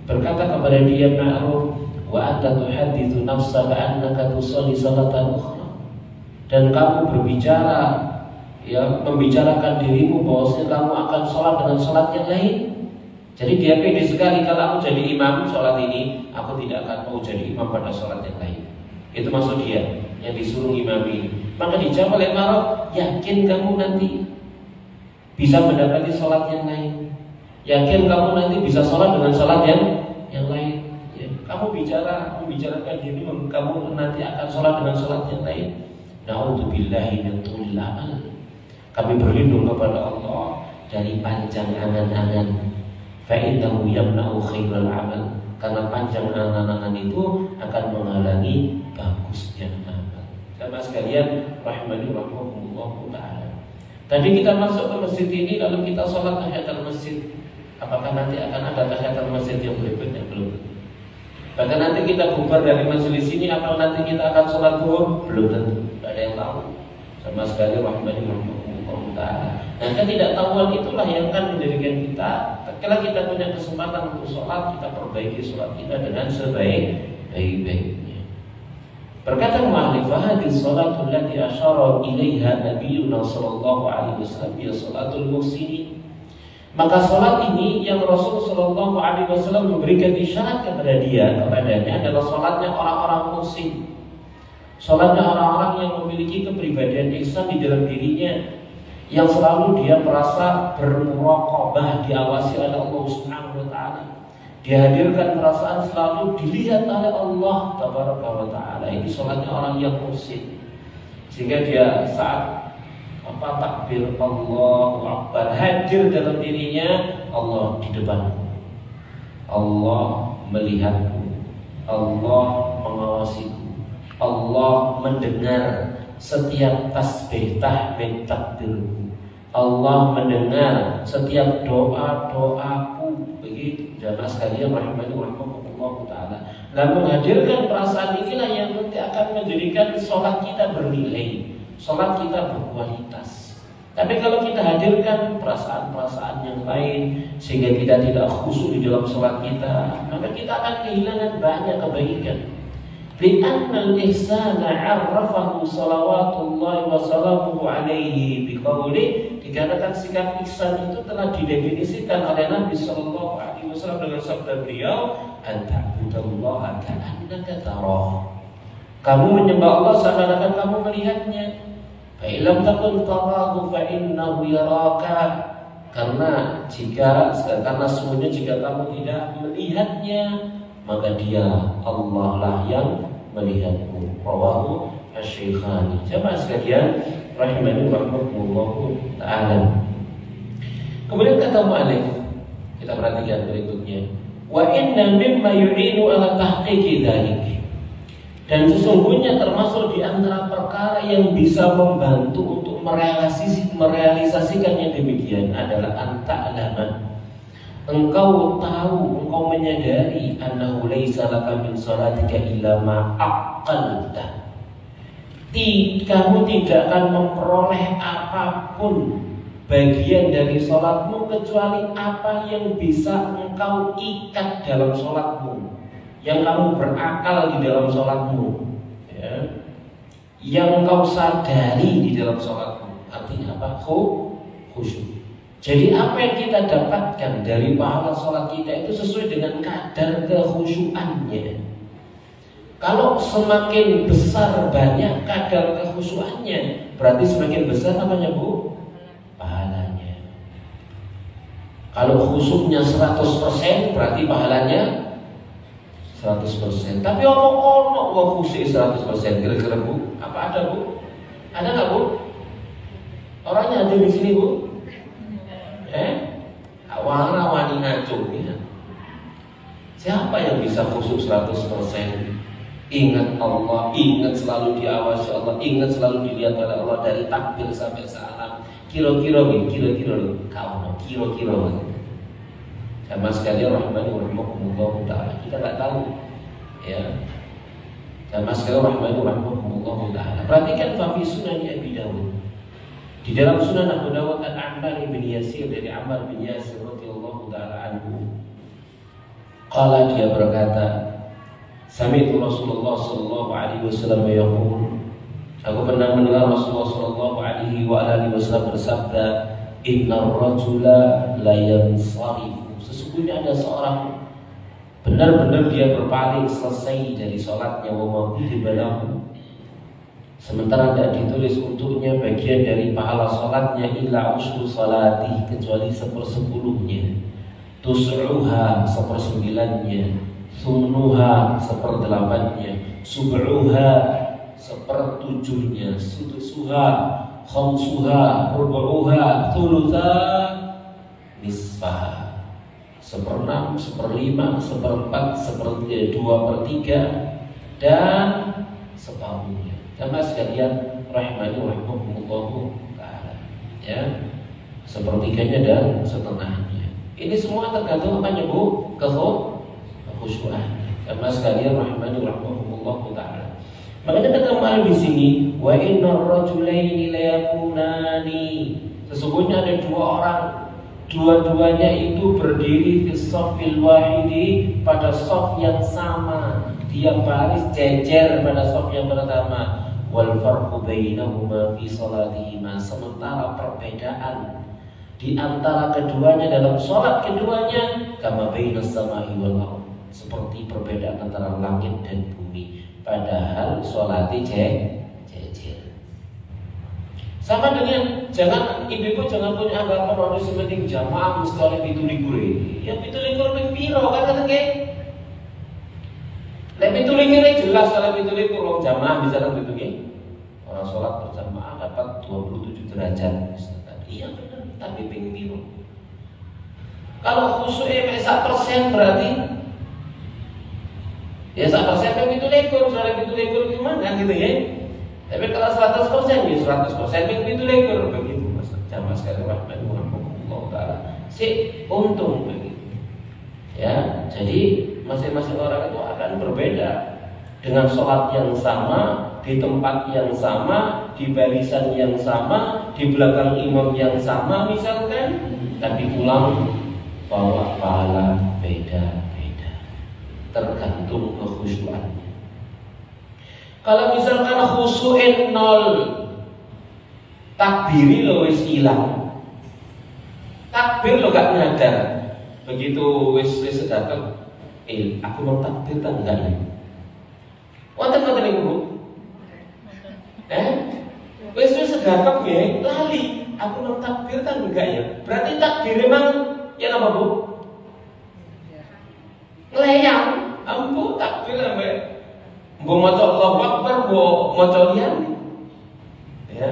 berkata kepada dia Ma'ruf, wa anta tuhadditsu nafsaka annaka tusalli salatan ukhra, dan kamu berbicara, ya, membicarakan dirimu bahwasanya kamu akan sholat dengan sholat yang lain. Jadi dia pede sekali, kalau aku jadi imam sholat ini, aku tidak akan mau jadi imam pada sholat yang lain. Itu maksud dia yang disuruh imam ini. Maka dijawab oleh Marok, yakin kamu nanti bisa mendapati sholat yang lain? Yakin kamu nanti bisa sholat dengan sholat yang lain? Ya, kamu membicarakan diri, kamu nanti akan sholat dengan sholat yang lain. Na'udzubillahi min tulil amal. Kami berlindung kepada Allah dari panjang angan-angan. Fa'innahu yamna'u khairal amal, karena panjang angan-angan itu akan menghalangi bagusnya amal. Sahabat sekalian, rahimani rahimakumullah ta'ala. Tadi kita masuk ke masjid ini, lalu kita sholat tahiyatul masjid. Apakah nanti akan ada tahiyatul masjid yang berikutnya? Belum. Bahkan nanti kita bubar dari majelis ini, apakah nanti kita akan sholat zuhur? Belum tentu. Tidak ada yang tahu. Sama sekali, rahimani rahimakumullah ta'ala. Nah, ketidaktahuan itulah yang akan menjadikan kita, kalau kita punya kesempatan untuk sholat, kita perbaiki sholat kita dengan sebaik-baiknya. Berkata mu'allif, hadis sholatul lati asyara ilaiha nabiyuna sallallahu alaihi wasallam ya sholatul muhsinin. Maka sholat ini yang Rasul sallallahu alaihi wasallam memberikan isyarat kepadanya adalah sholatnya orang-orang muhsin. Sholatnya orang-orang yang memiliki kepribadian ihsan di dalam dirinya, yang selalu dia merasa bermuraqabah, diawasi oleh Allah Subhanahu wa taala. Dihadirkan perasaan selalu dilihat oleh Allah Tabaraka wa taala. Ini sholatnya orang yang muhsin. Sehingga dia saat takbir Allahu Akbar, hadir dalam dirinya Allah di depanku, Allah melihatku, Allah mengawasiku, Allah mendengar setiap tasbih tahmid takbirku, Allah mendengar setiap doa-doaku. Begitu jamaah sekalian rahimani rahimakumullah taala. Nah, menghadirkan perasaan inilah yang nanti akan menjadikan sholat kita bernilai, sholat kita berkualitas. Tapi kalau kita hadirkan perasaan-perasaan yang lain sehingga kita tidak khusyuk di dalam sholat kita, maka kita akan kehilangan banyak kebaikan. Li'annal ihsana 'arrafahu salawatullahi wa salamuhu alaihi biqauli, dikarenakan sikap ihsan itu telah didefinisikan oleh Nabi sallallahu alaihi wasallam dengan sabda beliau, anta'budallaha ka'annaka tarah. Kamu menyembah Allah seakan-akan kamu melihatnya. Fa illam takun tarahu fa innahu yaraka. Karena sesungguhnya jika kamu tidak melihatnya, maka dia Allah lah yang melihatmu. Rawahu asy-Syaikhani. Jamaah sekalian rahimani rahimakumullah taala. Kemudian kata mu'allif, kita perhatikan berikutnya, wa inna mimma yu'inu ala tahqiqi dzalik. Dan sesungguhnya termasuk di antara perkara yang bisa membantu untuk merealisasikan yang demikian adalah anta'lama, engkau tahu, engkau menyadari, annahu laisa laka min salatika illa ma aqalta. Kamu tidak akan memperoleh apapun bagian dari sholatmu kecuali apa yang bisa engkau ikat dalam sholatmu, yang kamu berakal di dalam sholatmu, ya, yang engkau sadari di dalam sholatmu. Artinya apa? Khusyuk. Jadi apa yang kita dapatkan dari pahala sholat kita itu sesuai dengan kadar kekhusyuannya. Kalau semakin besar banyak kadar kekhusyuannya, berarti semakin besar namanya Bu pahalanya. Kalau khusyuknya 100%, berarti pahalanya 100%. Tapi orang khusyuk 100%, kira-kira Bu, apa ada Bu? Ada nggak Bu? Orangnya ada di sini Bu? Wani ngaco ya. Siapa yang bisa khusyuk 100%? Ingat Allah, ingat selalu diawasi Allah, ingat selalu dilihat oleh Allah dari takbir sampai salam. Kira-kira sama sekali rahmani rahimakumullah ta'ala. Kita nggak tahu ya. Sama sekali rahmani rahimakumullah ta'ala. Perhatikan fi sunan Abi Dawud. Di dalam Sunan Abu Dawud An-Ammar bin Yasir, dari Ammar bin Yasir radhiyallahu ta'ala anhu, qala, dia berkata, Sami'tu Rasulullah sallallahu alaihi wasallam yaqul, aku pernah mendengar Rasulullah sallallahu alaihi wasallam bersabda, innar rajula la yansarifu, sesungguhnya ada seorang benar-benar dia berpaling selesai dari sholatnya, wa ma kutiba lahu, sementara tidak ditulis untuknya bagian dari pahala sholatnya, illa usru salati, kecuali 1/10-nya, tus'uha 1/9-nya, thumnuha 1/8-nya, sub'uha 1/7-nya, sudusuha, khamsuha, rubu'uha, thulutha, nisfaha 1/6, 1/5, 1/4, 2/3 dan separuhnya. Sama sekalian rahmani rahimahumullahu ta'ala, ya, 1/3-nya dan setengahnya. Ini semua tergantung apa Bu? Kekhusyuan. Sama sekalian rahmani rahimahumullahu ta'ala. Makanya kata di sini, wa innar rajulaini la yakunani, sesungguhnya ada 2 orang, dua-duanya itu berdiri fi shaffil wahidi, pada shaf yang sama, dia baris jejer pada shaf yang pertama. Wal farqu bainahuma fi salatihima, sementara perbedaan di antara keduanya dalam salat keduanya kama bainas samai wal ardh, seperti perbedaan antara langit dan bumi, padahal salatnya jejer. Sama dengan, ibu jangan punya anggapan orang sementing jamaah mesti oleh 17 ya 17 ping piro kan katanya. Lek 17 jelas oleh 17 wong jamaah bisa nang pitunge. Orang sholat berjamaah dapat 27 derajat. Iya benar, tapi ping piro. Kalau khusyuknya 1% berarti ya 1% ping 17, soalnya 17 gimana gitu ya. Tapi kalau 100% ya 100% ping 17 begitu Mas. Jamaah sekali rahmatullah taala. Si untung begitu. Ya, jadi masing-masing orang itu akan berbeda dengan sholat yang sama, di tempat yang sama, di barisan yang sama, di belakang imam yang sama misalkan, tapi pulang bawa pahala beda-beda, tergantung kekhusyuannya. Kalau misalkan khusyuk 0, takbiri lo wis hilang, takbir lo gak nyadar, begitu wis sedekah, aku mau takbir tak enggak ya? Wonten ibu? Wis sedekah ya, lali, aku mau takbir tak enggak ya? Berarti takbir memang ya apa Bu? Ngelayang, ambu takbir sampai mbok maca Allahu Akbar, mbok maca liyan. Ya,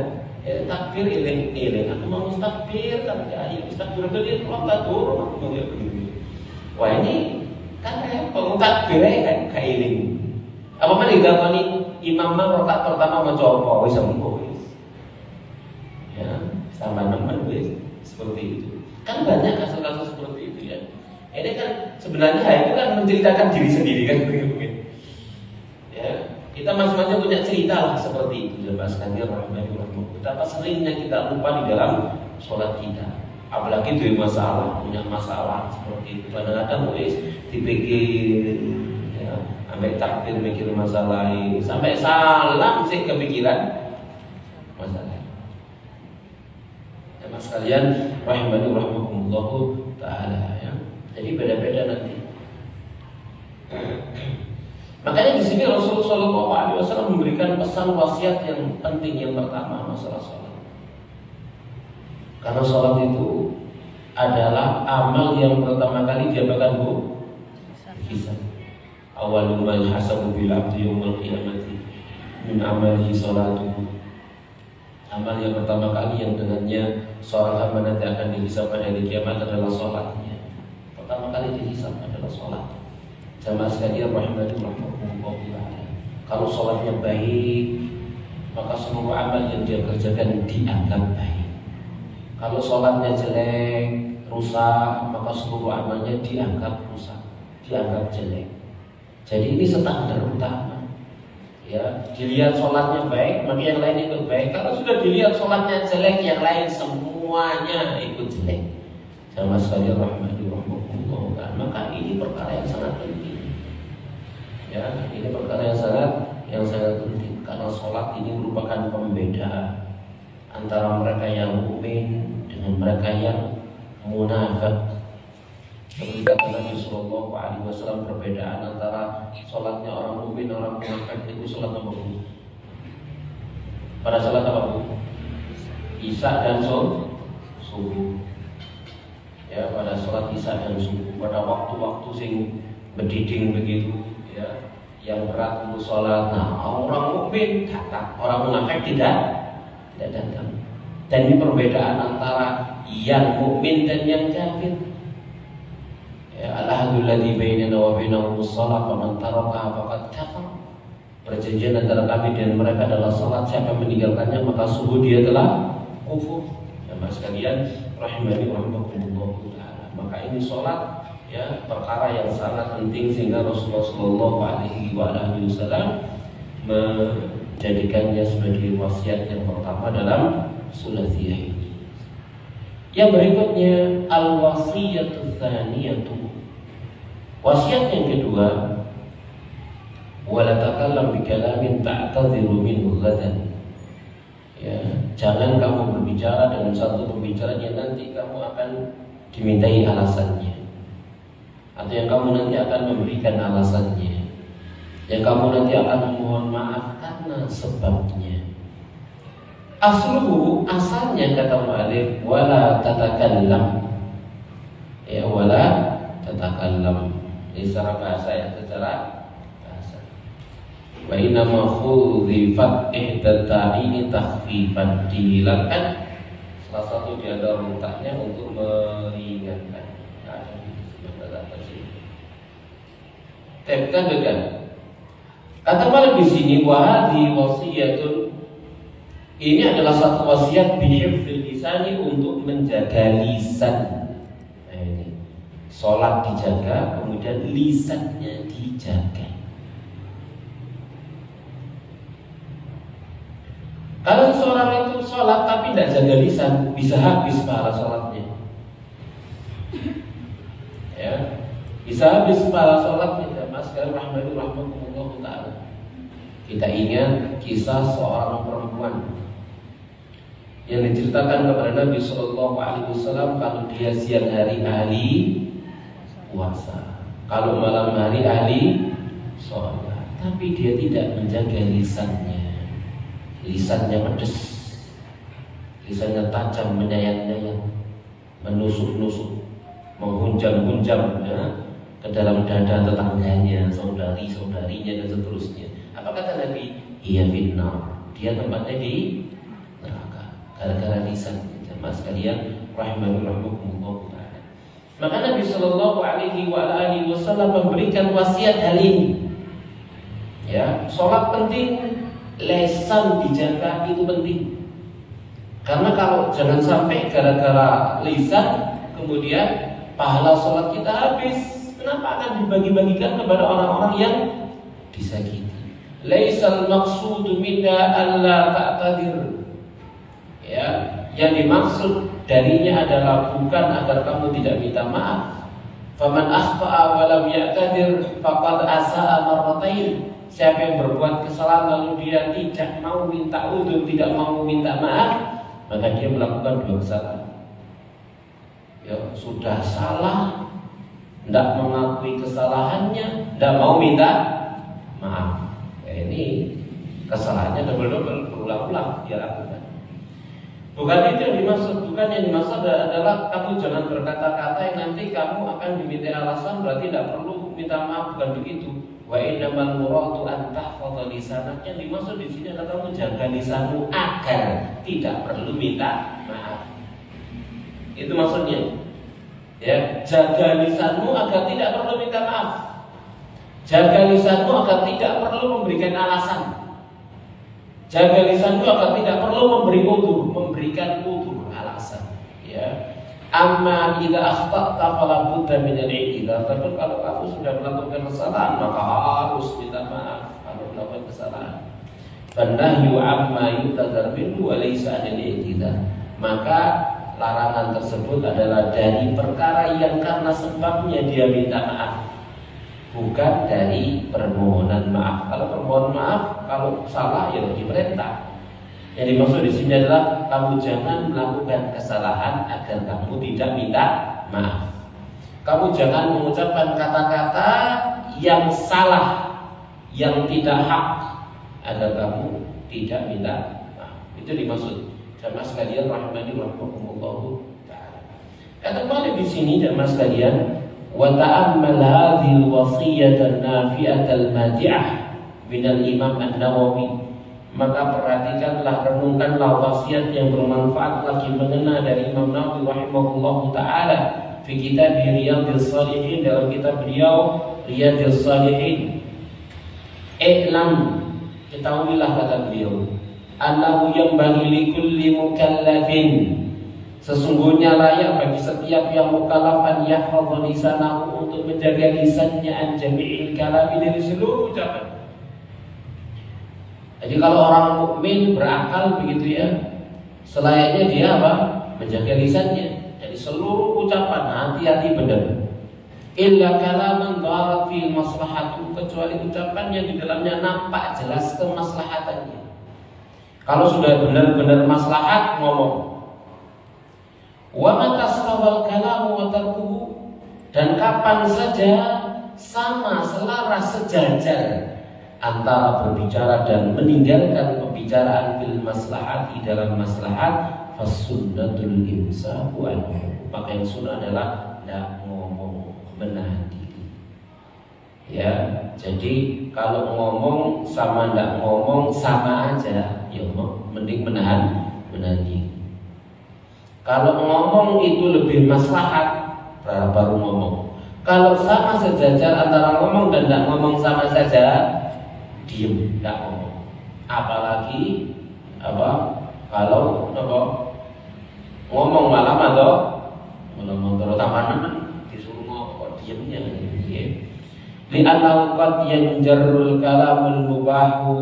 takbir iling. Aku mau takbir kan ya, takbir itu kalau tak turun aku mau begini. Wah ini kan repot, takbir kan iling. Apa mana digakoni imam rakaat pertama maca apa wis sembuh wis. Ya, sama nemen wis seperti itu. Kan banyak kasus-kasus seperti itu ya. Ini kan sebenarnya itu kan menceritakan diri sendiri kan mungkin. Ya, kita masing-masing punya cerita lah seperti itu. Jelaskan dia rahimahullah. Betapa seringnya kita lupa di dalam sholat kita. Apalagi dari masalah, punya masalah seperti itu. Kadang-kadang wis dipikir, ya, sampai takbir mikir masalah ini, sampai salam sih kepikiran masalah. Ya, mas kalian rahimahullah taala ya. Jadi beda-beda nanti. Makanya di sini Rasulullah SAW memberikan pesan wasiat yang penting yang pertama masalah sholat. Karena sholat itu adalah amal yang pertama kali dia bahkan hisab. Awalul ma yuhasabu bil abdi yaumil qiyamati min amalihi sholatuhu. Amal yang pertama kali yang dengannya seorang hamba nanti akan dihisab pada hari kiamat adalah sholatnya. Pertama kali dihisab adalah sholat. Jamaah sekalian rahimahullah. Kalau sholatnya baik, maka semua amal yang dia kerjakan dianggap baik. Kalau sholatnya jelek, rusak, maka seluruh amalnya dianggap rusak, dianggap jelek. Jadi ini standar utama. Ya, dilihat sholatnya baik, maka yang lain ikut baik. Kalau sudah dilihat sholatnya jelek, yang lain semuanya ikut jelek. Jamaah sekalian rahimahullah. Maka ini perkara yang sangat penting. Ya, ini perkara yang sangat penting karena sholat ini merupakan pembedaan antara mereka yang mukmin dengan mereka yang munafik. Seperti kata Nabi Sallallahu Alaihi Wasallam, perbedaan antara sholatnya orang mukmin dan orang munafik itu sholat apa bu? Pada sholat apa bu? Isya dan subuh. Ya, pada sholat isya dan subuh, pada waktu-waktu sing berdiding begitu, ya, yang berat untuk sholat. Nah, orang mukmin datang, orang munafik tidak datang. Dan ini perbedaan antara yang mukmin dan yang kafir. Ya, al-ahdu alladzi bainana wa bainahum shalah faman tarakaha faqad kafar. Perjanjian antara kami dan mereka adalah salat, siapa yang meninggalkannya maka sungguh dia telah kufur. Ya, mas sekalian rahimani wa rahimakumullah taala. Maka ini salat ya perkara yang sangat penting sehingga Rasulullah sallallahu alaihi wasallam menjadikannya sebagai wasiat yang pertama dalam sulaziyah ini. Yang berikutnya al-wasiyatu tsaniyatu. Wasiat yang kedua, wala takallam bi kalamin ta'tadhiru minhu ghadan. Ya, jangan kamu berbicara dengan satu pembicaraan yang nanti kamu akan dimintai alasannya. Atau yang kamu nanti akan memberikan alasannya. Yang kamu nanti akan memohon maaf karena sebabnya. Asluhu, asalnya kata mu'alif, wala tatakallam. Ya, wala tatakallam. Ini secara bahasa ya, secara bahasa. Wa inna ma khudhifat ihdata'ini takhfifan, dihilangkan salah satu di antara letaknya untuk meringankan. Tepkan dengan kata malah di sini wahdi wasiyatun, ini adalah satu wasiat bihifdzil lisani, untuk menjaga lisan. Nah, ini sholat dijaga, kemudian lisannya dijaga. Kalau seorang itu sholat tapi tidak jaga lisan, bisa habis pahala sholatnya. Ya, bisa habis pahala sholatnya. Mas sekalian rahmatullah ta'ala. Kita ingat kisah seorang perempuan yang diceritakan kepada Nabi Sallallahu Alaihi Wasallam, kalau dia siang hari ahli puasa, kalau malam hari ahli sholat, tapi dia tidak menjaga lisannya. Lisannya pedas, lisannya tajam, menyayat-nyayat, menusuk-nusuk, menghunjam-hunjam ya, ke dalam dada tetangganya, saudari-saudarinya dan seterusnya. Apa kata Nabi? Iya finnar, dia tempatnya di neraka gara-gara lisan. Jemaah sekalian rahimakumullah taala. Maka Nabi Sallallahu Alaihi Wasallam memberikan wasiat hal ini. Ya, sholat penting, lisan dijaga itu penting. Karena kalau jangan sampai gara-gara lisan kemudian pahala sholat kita habis. Kenapa akan dibagi-bagikan kepada orang-orang yang disakiti? Laisal maqsudu minna alla ta'tadir. Ya, yang dimaksud darinya adalah bukan agar kamu tidak minta maaf. Faman akhta'a wa lam ya'tadir faqad asa'a marratain. Siapa yang berbuat kesalahan lalu dia tidak mau minta udzur, tidak mau minta maaf, maka dia melakukan dua kesalahan. Ya, sudah salah, tidak mengakui kesalahannya, tidak mau minta maaf. Ya, ini kesalahannya double-double, berulang-ulang dia lakukan. Bukan itu yang dimaksud. Bukan yang dimaksud adalah kamu jangan berkata-kata yang nanti kamu akan diminta alasan, berarti tidak perlu minta maaf. Bukan begitu. Wa innamal muradu an tahfadha lisanak. Yang dimaksud di sini adalah kamu jaga lisanmu agar tidak perlu minta maaf. Itu maksudnya. Ya, jaga lisanmu agar tidak perlu minta maaf. Jaga lisanmu agar tidak perlu memberikan alasan. Jaga lisanmu agar tidak perlu memberikan udzur, alasan. Ya. Amma idza akhta'ta fala budda min al-i'tidar. Tapi kalau kamu sudah melakukan kesalahan maka harus minta maaf kalau melakukan kesalahan. Fanahyu amma yutadar minhu wa laysa al-i'tidar. Maka larangan tersebut adalah dari perkara yang karena sebabnya dia minta maaf, bukan dari permohonan maaf. Kalau permohonan maaf, kalau salah ya diperintah. Yang dimaksud di sini adalah kamu jangan melakukan kesalahan agar kamu tidak minta maaf. Kamu jangan mengucapkan kata-kata yang salah, yang tidak hak, agar kamu tidak minta maaf. Itu dimaksud. Jamaah sekalian rahimani rahimakumullah taala. Kata balik di sini jamaah sekalian, wa ta'ammal hadhil wasiyatan nafi'atal madi'ah minal Imam An-Nawawi. Maka perhatikanlah, renungkanlah wasiat yang bermanfaat lagi mengena dari Imam Nawawi rahimahullah taala fi kitab Riyadhus Shalihin, dalam kitab beliau Riyadhus Shalihin. I'lam, ketahuilah kata beliau, annahu yanbaghi likulli mukallafin, sesungguhnya layak bagi setiap yang mukallaf an yahfadha lisanahu, untuk menjaga lisannya an jami'il kalami, dari seluruh ucapan. Jadi kalau orang mukmin berakal begitu ya, selayaknya dia apa? Menjaga lisannya. Jadi seluruh ucapan hati-hati benar. Illa kalaman dharat fil maslahatu, kecuali ucapan yang di dalamnya nampak jelas kemaslahatannya. Kalau sudah benar-benar maslahat ngomong. Wa matastawal kalamu wa tarkuhu, dan kapan saja sama selaras sejajar antara berbicara dan meninggalkan pembicaraan fil maslahati, dalam maslahat, fasunnatul imsaku anhu, maka yang sunnah adalah tidak ngomong, menahan diri. Ya, jadi kalau ngomong sama tidak ngomong sama aja, ya mending menahan diri. Kalau ngomong itu lebih maslahat, baru ngomong. Kalau sama sejajar antara ngomong dan tidak ngomong sama saja, diem, tidak ngomong. Apalagi kalau ngomong malam atau terutama disuruh ngomong diemnya gitu. Li'annahu qad yanjarrul kalamul mubahu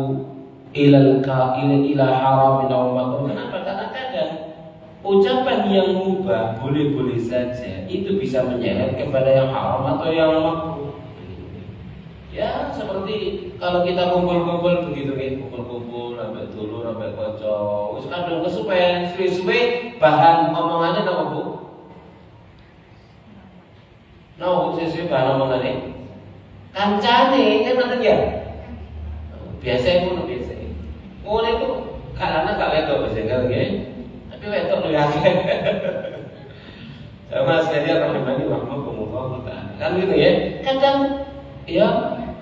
ila haramin aw makruh. Kenapa? Karena kadang ucapan yang mubah, boleh-boleh saja, itu bisa menyeret kepada yang haram atau yang makruh. Ya seperti kalau kita kumpul-kumpul begitu nih, kumpul-kumpul sampai dulu sampai kocok. Wis kadang kesuwen suwe-suwe bahan omongannya apa Bu? Suwe-suwe bahan omongannya kancane kan ada ya. Biasa pun biasa. Ngono itu karena gak wedok biasa kan. Tapi wedok lu ya. Sama sekalian rahimani rahmakumullah taala. Kan gitu ya. Kadang ya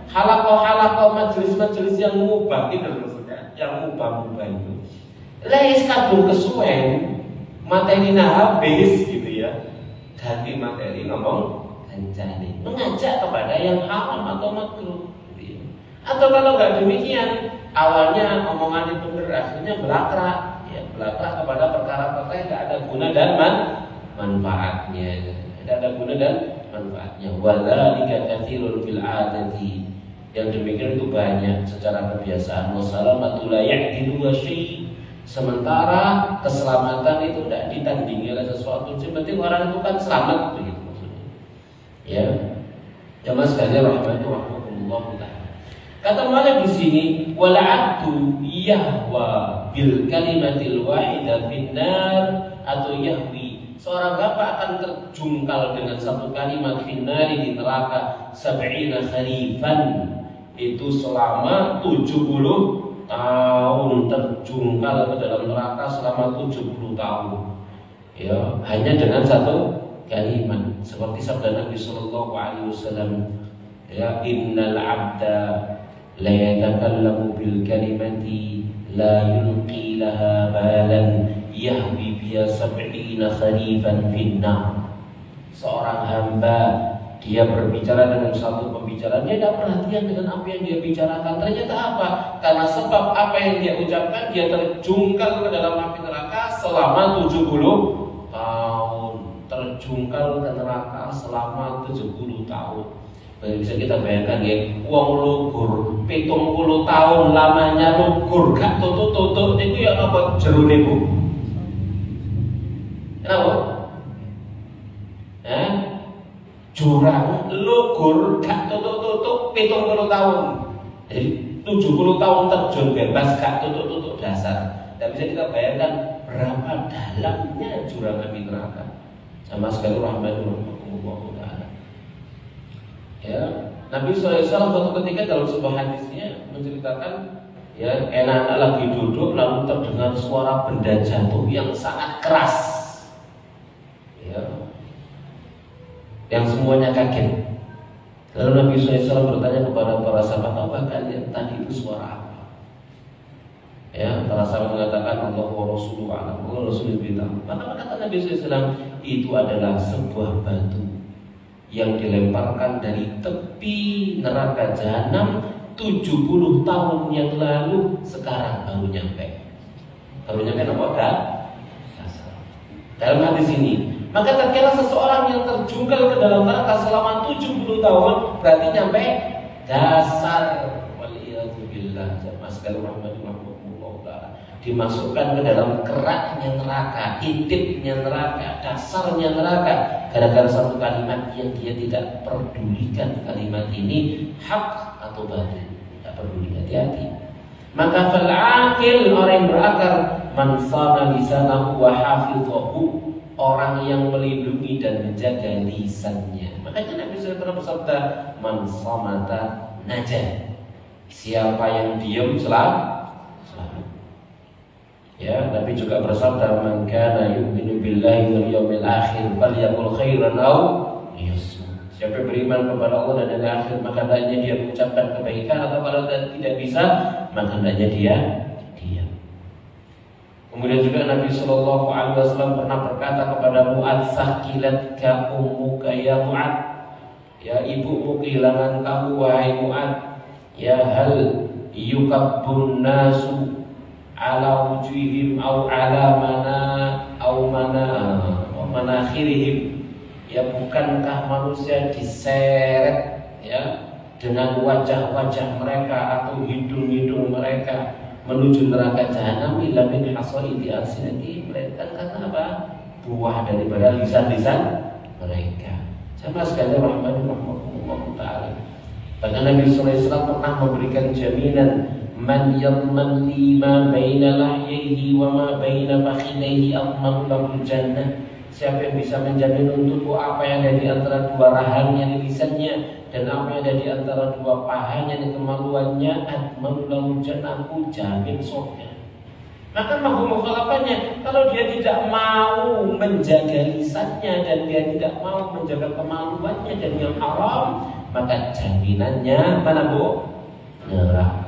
halaqah majelis-majelis yang mubah itu maksudnya, yang mubah-mubah itu. Lais kadung kesuwen materinya habis gitu ya. Ganti materi ngomong kancane, mengajak kepada yang haram atau makruh gitu ya. Atau kalau enggak demikian, awalnya omongan itu benar, akhirnya belakrak kepada perkara-perkara yang tidak ada guna dan manfaatnya. Tidak ada guna dan manfaatnya. Wadzalika katsirun fil 'adati, yang demikian itu banyak secara kebiasaan. Wasalamatu la ya'dilu wa syai', sementara keselamatan itu tidak ditandingi oleh sesuatu. Yang penting orang itu kan selamat begitu maksudnya. Ya. Jamaah sekalian rahmatullah taala. Kata Malik di sini, wal 'abdu yahwa bil kalimatil wahidah finnar, atau yahwi, seorang hamba akan terjungkal dengan satu kalimat finnari, di neraka, sab'ina kharifan, itu selama 70 tahun, terjungkal ke dalam neraka selama 70 tahun. Ya, hanya dengan satu kalimat. Seperti sabda Nabi sallallahu alaihi wasallam, ya, innal 'abda la yatakallamu bil kalimati la yulqi laha balan yahwi biya sab'ina kharifan finnar. Seorang hamba, dia berbicara dengan satu pembicaraan, dia tidak perhatian dengan apa yang dia bicarakan. Ternyata apa? Karena sebab apa yang dia ucapkan, dia terjungkal ke dalam api neraka selama 70 tahun. Terjungkal ke neraka selama 70 tahun. Bisa kita bayangkan ya, uang lugur 70 tahun lamanya lugur, gak tutup-tutup, itu ya apa jerune Bu? Kenapa? Jurang lugur gak tutup-tutup 70 tahun. Jadi 70 tahun terjun bebas gak tutup dasar. Dan bisa kita bayangkan berapa dalamnya jurang api neraka. Sama sekali rahmatullah ta'ala. Ya, Nabi SAW suatu ketika dalam sebuah hadisnya menceritakan, ya, anak-anak lagi duduk lalu terdengar suara benda jatuh yang sangat keras, ya, yang semuanya kaget. Lalu Nabi SAW bertanya kepada para sahabat, apa kalian tadi itu suara apa? Ya, para sahabat mengatakan Allah wa Rasuluhu a'lam. Allah Rasul lebih tahu. Maka kata Nabi SAW, itu adalah sebuah batu yang dilemparkan dari tepi neraka jahanam 70 tahun yang lalu, sekarang baru nyampe. Baru nyampe apa? Dalam hadis ini, maka tatkala seseorang yang terjungkal ke dalam neraka selama 70 tahun berarti nyampe dasar. Waliyadzubillah. Dimasukkan ke dalam keraknya neraka, intipnya neraka, dasarnya neraka, gara-gara satu kalimat yang dia tidak pedulikan. Kalimat ini hak atau batil, tidak peduli, hati-hati. Maka fal aqil, orang yang berakal, man sana lisanahu wa hafizahu, orang yang melindungi dan menjaga lisannya. Makanya Nabi SAW bersabda, man samata najah, siapa yang diam selamat. Ya, Nabi juga bersabda, man kana yu'minu billahi wal yawmil akhir falyaqul khairan aw liyasmut. Siapa yang beriman kepada Allah dan hari akhir, maka hendaknya dia mengucapkan kebaikan, atau kalau tidak bisa, maka hendaknya dia diam. Kemudian juga Nabi Shallallahu Alaihi Wasallam pernah berkata kepada Mu'adz, sakilatka ummuka ya Mu'adz, ya ibumu kehilangan kamu wahai Mu'adz. Ya hal yukabbun nasu ala wujuhim au ala manakhirihim, ya bukankah manusia diseret, ya, dengan wajah-wajah mereka atau hidung-hidung mereka menuju neraka jahanam illa min hasaidi alsinati, mereka karena apa? Buah daripada lisan-lisan mereka. Sama sekali rahmatullah ta'ala. Bahkan Nabi SAW pernah memberikan jaminan, man yadman li ma baina lahyaihi wa ma baina fakhidaihi adman lahu jannah. Siapa yang bisa menjamin untukku apa yang ada di antara dua rahangnya di lisannya dan apa yang ada di antara dua pahanya di kemaluannya, adman lahu jannah, aku jamin surga. Maka mahum mukhalafannya, kalau dia tidak mau menjaga lisannya dan dia tidak mau menjaga kemaluannya dan yang haram, maka jaminannya mana bu? Neraka.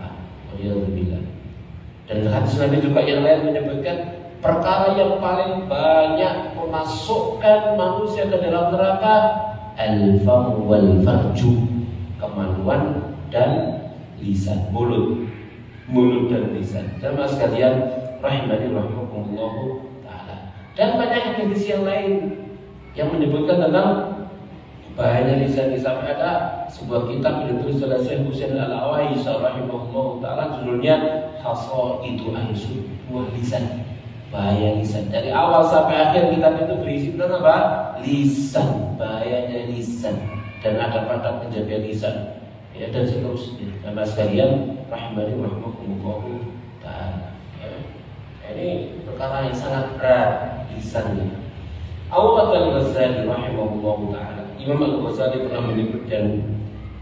Dan hadis Nabi juga yang lain menyebutkan perkara yang paling banyak memasukkan manusia ke dalam neraka, al-fam wal farju, kemaluan dan lisan, mulut dan lisan. Jamaah sekalian rahimani rahimakumullah taala. Dan banyak hadis yang lain yang menyebutkan tentang bahayanya lisan. Sampai ada sebuah kitab yang ditulis oleh Syekh Husain Al-Awais rahimahullah taala, judulnya Hasaidu Ansu, buah lisan, bahaya lisan. Dari awal sampai akhir kitab itu berisi tentang apa? Lisan, bahayanya lisan, dan ada pada penjaga lisan, ya, dan seterusnya. Sama sekalian rahimani rahimakumullah taala. Ini perkara yang sangat berat, lisannya. Awal al-Ghazali rahimahullah taala, Imam Al-Ghazali pernah menyebutkan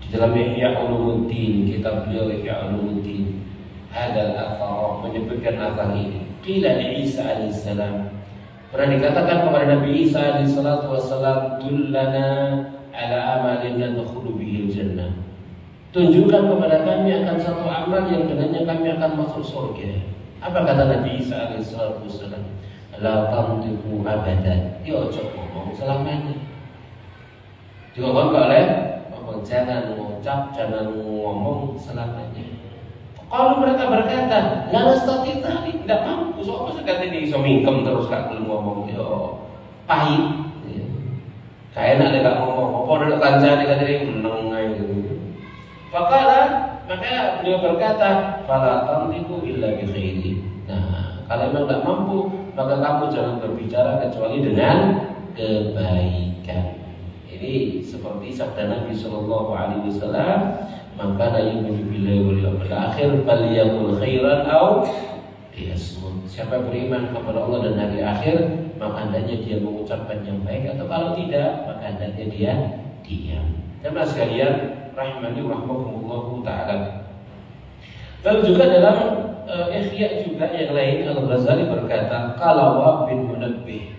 di dalam Ihya Ulumuddin, kitab beliau Ihya Ulumuddin, hadal athar, menyebutkan athar ini. Qila li Isa alaihissalam, pernah dikatakan kepada Nabi Isa alaihissalam, dullana ala amalin nadkhulu bihil jannah, tunjukkan kepada kami akan satu amal yang dengannya kami akan masuk surga. Apa kata Nabi Isa alaihissalam? La tantiqu abadan, ya ojo ngomong selamanya. Juga boleh ngomong, jangan mengucap, jangan ngomong selamanya. Kalau mereka berkata, la nastati tadi, tidak mampu, soalnya sekali ini iso mingkem terus gak belum ngomong, yo pahit. Kayak enak gak ngomong, apa udah kancane katanya meneng aja. Maka beliau berkata, fala tantiqu illa bi khairi. Nah, kalau memang gak mampu, maka kamu jangan berbicara kecuali dengan kebaikan. Ini seperti sabda Nabi Shallallahu Alaihi Wasallam, maka yu'minu billahi wal yawmil akhir falyaqul khairan aw liyasmut. Siapa beriman kepada Allah dan hari akhir, maka hendaknya dia mengucapkan yang baik, atau kalau tidak, maka hendaknya dia diam. Jemaah sekalian rahimani rahmakumullah taala. Lalu juga dalam Ihya juga yang lain, Al-Ghazali berkata, qala Wahb bin Munabbih,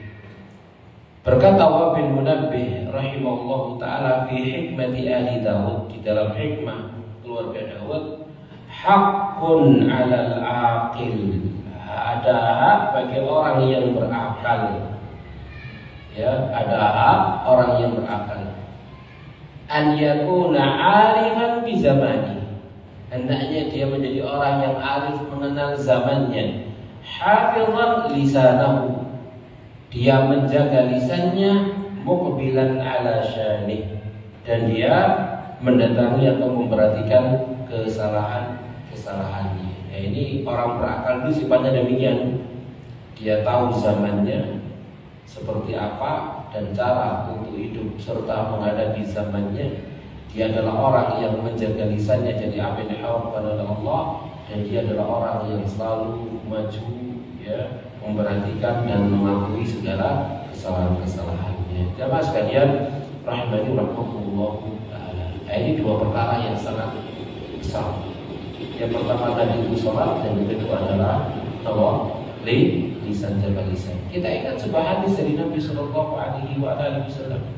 berkata Wahb bin Munabbih rahimahullahu taala fi hikmati ahli Daud, di dalam hikmah keluarga Daud, haqqun 'alal 'aqil, ada hak bagi orang yang berakal. Ya, ada hak orang yang berakal. An yakuna 'arifan bi zamani, hendaknya dia menjadi orang yang arif mengenal zamannya. Hafizan lisanahu, dia menjaga lisannya. Muqbilan ala syani, dan dia mendatangi atau memperhatikan kesalahannya. Ya, ini orang berakal itu sifatnya demikian. Dia tahu zamannya seperti apa dan cara untuk hidup serta menghadapi zamannya. Dia adalah orang yang menjaga lisannya dari apa yang diharam kepada Allah, dan dia adalah orang yang selalu maju, ya, memperhatikan dan mengakui segala kesalahan-kesalahannya. Jamaah sekalian rahimani rahmatullah taala. Ini dua perkara yang sangat besar. Yang pertama tadi itu sholat, dan yang kedua adalah lisan, jaga lisan. Kita ingat sebuah hadis dari Nabi Sallallahu Alaihi Wasallam.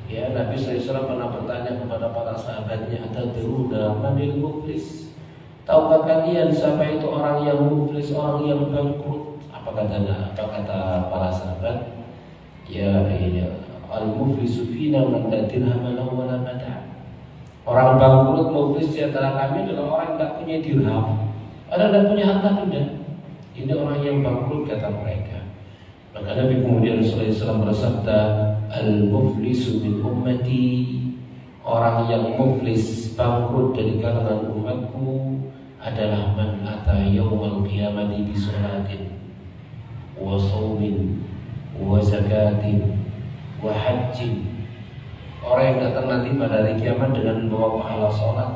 Ya, Nabi SAW pernah bertanya kepada para sahabatnya, atadruna manil muflis? Tahukah kalian siapa itu orang yang muflis, orang yang bangkrut? Apa kata para sahabat? Ya, al-muflisu fina man la dirham lahu wa la mata'. Orang bangkrut muflis di antara kami adalah orang yang tidak punya dirham, ada tidak punya harta benda. Ini orang yang bangkrut, kata mereka. Maka Nabi kemudian SAW bersabda, al-muflisu min ummati, orang yang muflis, bangkrut dari kalangan umatku adalah man ata yawmal qiyamati bi sholatin wa shaumin wa zakatin wa hajjin. Orang yang datang nanti pada hari kiamat dengan membawa pahala sholat,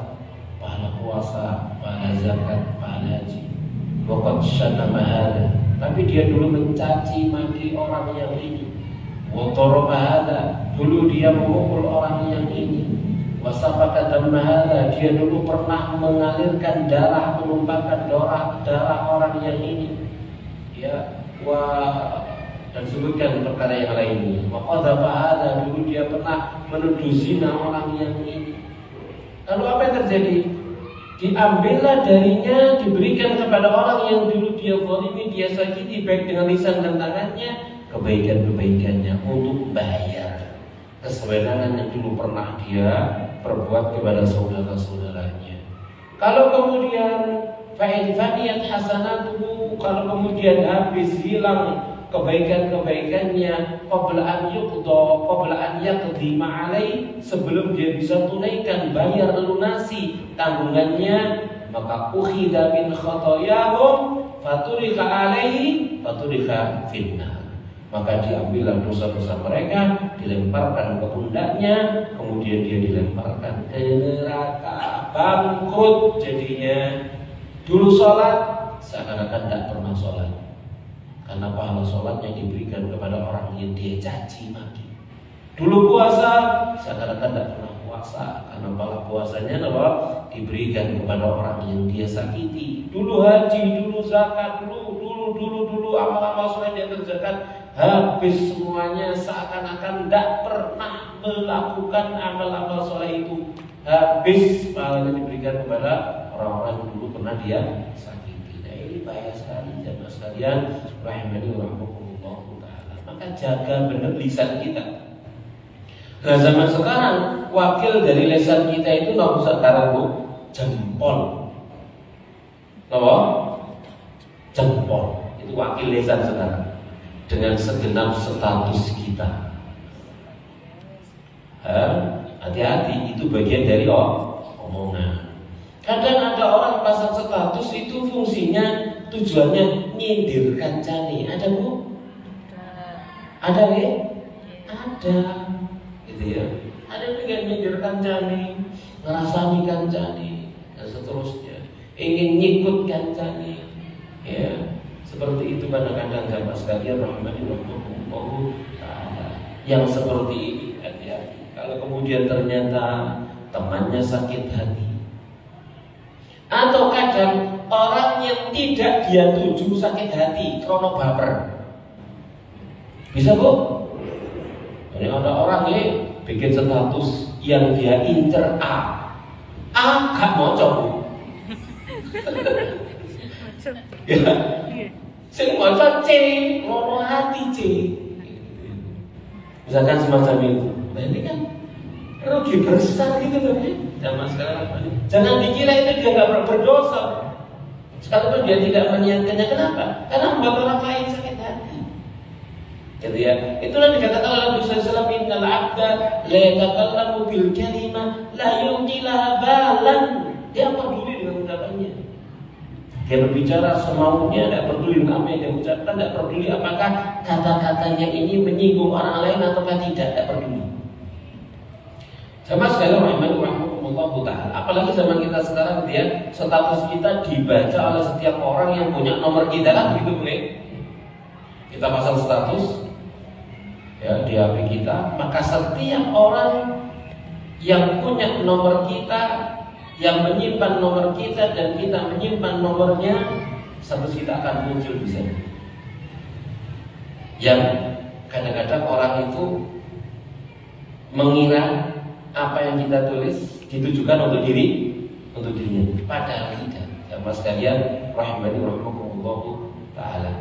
pahala puasa, pahala zakat, pahala haji. Waqad syatama hadza, tapi dia dulu mencaci maki orang yang ini. Wa daraba hadza, dulu dia memukul orang yang ini. Wa safaka damma hadza, dia dulu pernah mengalirkan darah, menumpahkan darah orang yang ini. Ya, dan sebutkan perkara yang lainnya. Wa qadhafa hadza, dulu dia pernah menuduh zina orang yang ini. Lalu apa yang terjadi? Diambillah darinya, diberikan kepada orang yang dulu dia zalimi, dia sakiti, baik dengan lisan dan tangannya, kebaikan-kebaikannya untuk bayar kesewenangan yang dulu pernah dia perbuat kepada saudara-saudaranya. Kalau kemudian fa'idfaniyat hasanatuhu, kalau kemudian habis hilang kebaikan-kebaikannya, qabla an yaqdi ma'alai, sebelum dia bisa tunaikan, bayar, lunasi tanggungannya, maka ukhidha min khotoyahum faturika alaihi faturika finnar, maka diambillah dosa-dosa mereka, dilemparkan ke pundaknya, kemudian dia dilemparkan ke neraka. Bangkrut jadinya. Dulu sholat seakan-akan tidak pernah sholat, karena pahala sholatnya diberikan kepada orang yang dia caci maki. Dulu puasa seakan-akan tidak pernah puasa, karena pahala puasanya diberikan kepada orang yang dia sakiti. Dulu haji, dulu zakat, dulu amal-amal sholat yang kerjakan, habis semuanya seakan-akan tidak pernah melakukan amal-amal sholat itu. Habis pahalanya diberikan kepada orang-orang yang dulu pernah dia sakiti. Nah, ini bahaya sekali jemaah sekalian rahimani wa rahmatullah taala. Maka jaga benar lisan kita. Nah, zaman sekarang wakil dari lisan kita itu nomor sekarang Bu, jempol. Apa? Jempol. Itu wakil lisan sekarang dengan segenap status kita. Hati-hati, itu bagian dari omongan. Kadang ada orang pasang status itu fungsinya, tujuannya nyindir kancane. Ada Bu? Ada ya? Ada. Gitu ya. Ada juga nyindir kancane. ngerasani kancane dan seterusnya, ingin nyikut kancane, ya seperti itu kadang-kadang jamaah sekalian rahimani Allah taala. Yang seperti ini hati-hati. Kalau kemudian ternyata temannya sakit hati, atau kadang orang yang tidak dia tuju sakit hati krono baper, bisa bu? Jadi ada orang bikin status yang dia incer A gak mau coba. Ya, sing maca C, loro hati C. Misalkan semacam itu. Nah ini kan rugi besar gitu loh ya. Zaman sekarang jangan dikira itu dia nggak berdosa. Sekalipun dia tidak menyiapkannya, kenapa? Karena membuat orang lain sakit hati. Gitu ya. Itulah dikatakan oleh Nabi sallallahu alaihi wasallam, innal 'abda la yatakallamu bil kalimah la yulqilaha balan. Dia peduli dengan ucapannya. Dia berbicara semaunya, tidak peduli dengan apa yang dia ucapkan, tidak peduli apakah kata-katanya ini menyinggung orang lain atau tidak peduli. Sama sekali rahimahullah ta'ala. Apalagi zaman kita sekarang, dia status kita dibaca oleh setiap orang yang punya nomor kita lah, begitu boleh. Kita pasang status ya di HP kita, maka setiap orang yang punya nomor kita, yang menyimpan nomor kita dan kita menyimpan nomornya, status kita akan muncul di sana. Yang kadang-kadang orang itu mengira apa yang kita tulis ditujukan untuk dirinya, padahal tidak. Ya mas sekalian, rahimani rahimakumullah taala.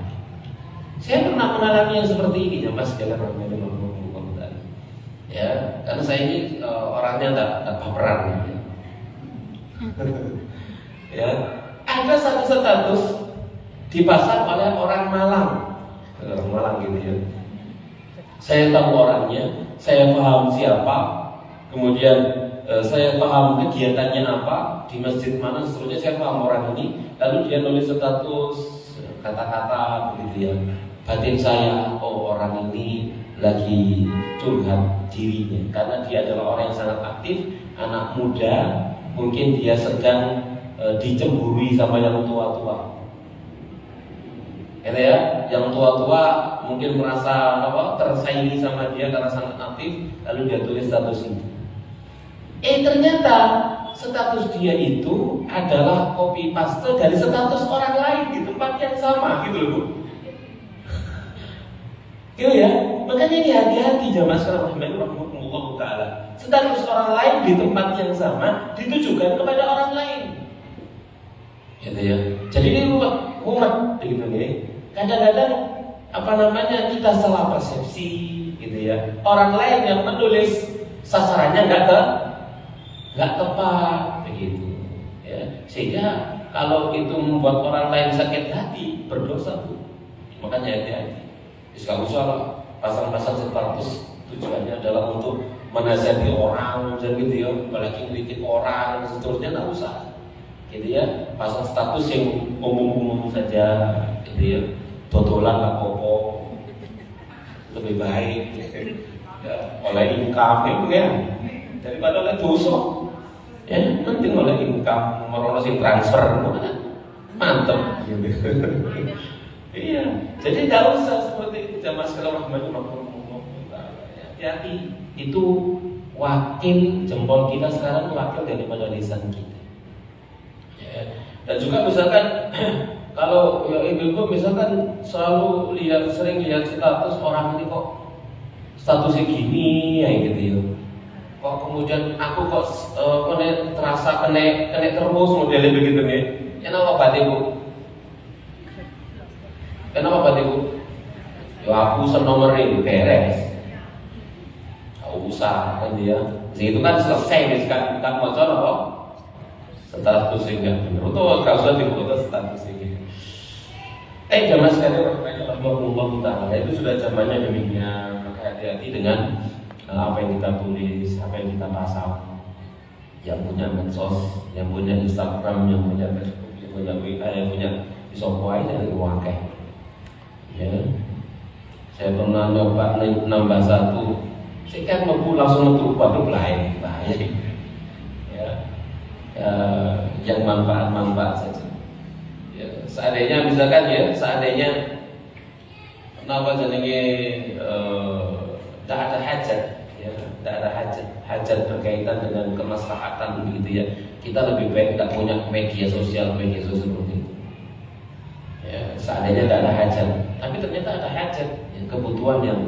Saya pernah mengalami yang seperti ini, ya mas sekalian, rahimani rahimakumullah taala. Ya, karena saya ini orangnya tidak baperan. Ya, ada satu status dipasang oleh orang Malang gitu ya. Saya tahu orangnya, saya paham siapa, kemudian saya paham kegiatannya apa, di masjid mana, seterusnya saya paham orang ini. Lalu dia nulis status kata-kata begitu ya. Batin saya, oh orang ini lagi curhat dirinya, karena dia adalah orang yang sangat aktif, anak muda. Mungkin dia sedang dicemburui sama yang tua-tua. Ya, yang tua-tua mungkin merasa tersaingi sama dia karena sangat aktif, lalu dia tulis status ini. Ternyata status dia itu adalah copy paste dari status orang lain di tempat yang sama, gitu loh Bu. Gitu ya, makanya ini hati-hati jamaah sekalian rahimahullah taala. Status orang lain di tempat yang sama ditujukan kepada orang lain. Gitu ya. Jadi ini umat begitu nih. Kadang-kadang kita salah persepsi gitu ya. Orang lain yang menulis sasarannya nggak tepat begitu. Ya. Sehingga kalau itu membuat orang lain sakit hati, berdosa tuh. Makanya hati-hati. Kalau salah pasang-pasang status tujuannya adalah untuk menasihati orang dan gitu ya, apalagi kritik orang dan seterusnya, nggak usah gitu ya. Pasang status yang umum-umum saja gitu ya, totolan nggak apa-apa, lebih baik ya, oleh income itu ya daripada oleh dosa ya. Penting oleh income, merono sing transfer mantep gitu. Iya, jadi tidak usah seperti itu jamaah sekalian rahimahullah. Hati-hati, itu wakil jempol kita sekarang wakil daripada lisan kita. Ya. Dan juga misalkan kalau ya ibu-ibu misalkan selalu sering lihat status orang ini kok statusnya gini ya gitu ya. Kok kemudian aku kok terasa kena terus modelnya begitu nih. Kenapa batiku? Kenapa batiku? Ya aku senomori beres. Usah kan dia, itu kan selesai kan kita mau coba kok status sehingga benar tuh kalau sudah dibuat status sehingga. Jamaah sekalian rahimahullah taala, itu sudah zamannya demikian. Maka hati-hati dengan apa yang kita tulis, apa yang kita pasang. Yang punya medsos, yang punya Instagram, yang punya Facebook, yang punya WA, yang punya Shopee dan Wakai. Ya, saya pernah nyoba nambah satu. Saya kan mau langsung metu baru lain bahaya. Ya, yang manfaat-manfaat saja. Ya, seandainya misalkan ya, seandainya kenapa jenenge tidak ada hajat, ya, tidak ada hajat berkaitan dengan kemaslahatan begitu ya. Kita lebih baik tidak punya media sosial seperti itu. Ya, seandainya tidak ada hajat, tapi ternyata ada hajat, ya, kebutuhan yang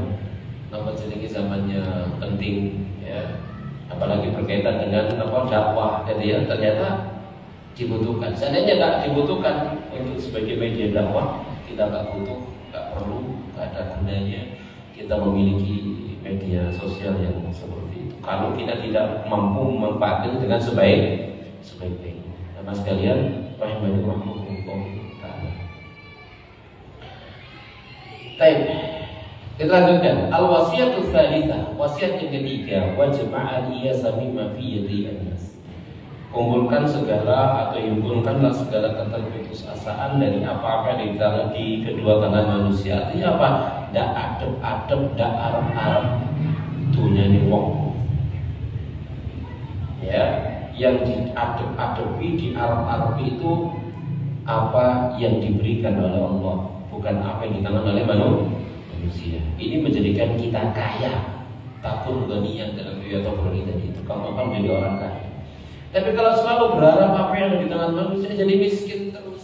apa jenenge zamannya penting, ya. Apalagi berkaitan dengan dakwah, gitu ya, ternyata dibutuhkan. Seandainya nggak dibutuhkan untuk sebagai media dakwah, kita nggak butuh, nggak perlu, nggak ada gunanya kita memiliki media sosial yang seperti itu. Kalau kita tidak mampu memanfaatkan dengan sebaik-baiknya. Nah, sekalian, rahimahullah taala. Baik. Kita lanjutkan. Al-wasiyatu tsalitsah, wasiat yang ketiga, wa jama'a iyasa mimma fi yadi an-nas. Kumpulkan segala atau himpunkanlah segala keterputusasaan dari apa-apa yang di kedua tangan manusia. Artinya apa? Dak adep-adep, dak arep-arep dunyane wong. Ya, yang diadep-adepi, diarep-arepi itu apa yang diberikan oleh Allah, bukan apa yang ditanam oleh manusia. Ini menjadikan kita kaya, takun ghaniyan dalam dunia atau tadi itu. Kalau apa menjadi orang kaya. Tapi kalau selalu berharap apa yang di tangan manusia, jadi miskin terus,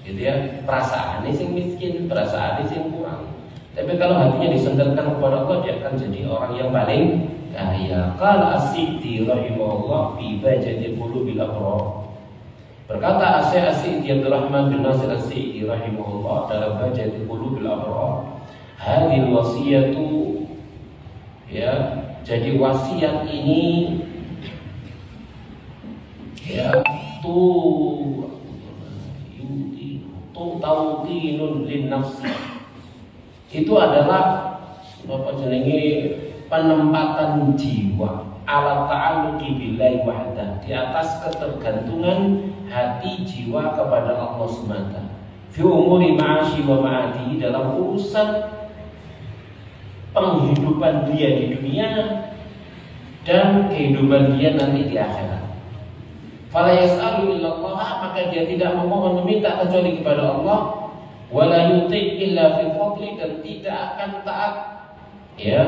gitu ya. Perasaannya sing miskin, perasaannya sing kurang. Tapi kalau hatinya disendarkan kepada Allah, dia akan jadi orang yang paling kaya. Qala As-Sibti rahimahullah fi Bahjati Qulubil Abrar. Berkata Asy-Syaikh Abdurrahman bin Nasir As-Sa'di rahimahullah dalam Bahjati Qulubil Abrar, hadil wasiyatu, ya, jadi wasiat ini ya tautinun lin nafsi, itu adalah apa jenenge penempatan jiwa ala ta'alluqi billahi wahdah, di atas ketergantungan hati jiwa kepada Allah semata, fi umuri ma'ashi wa ma'adi, dalam urusan penghidupan dia di dunia dan kehidupan dia nanti di akhirat. Fala yas'alu illallah, maka dia tidak memohon meminta kecuali kepada Allah. Wala yuti' illa fil fadli, dan tidak akan taat, ya,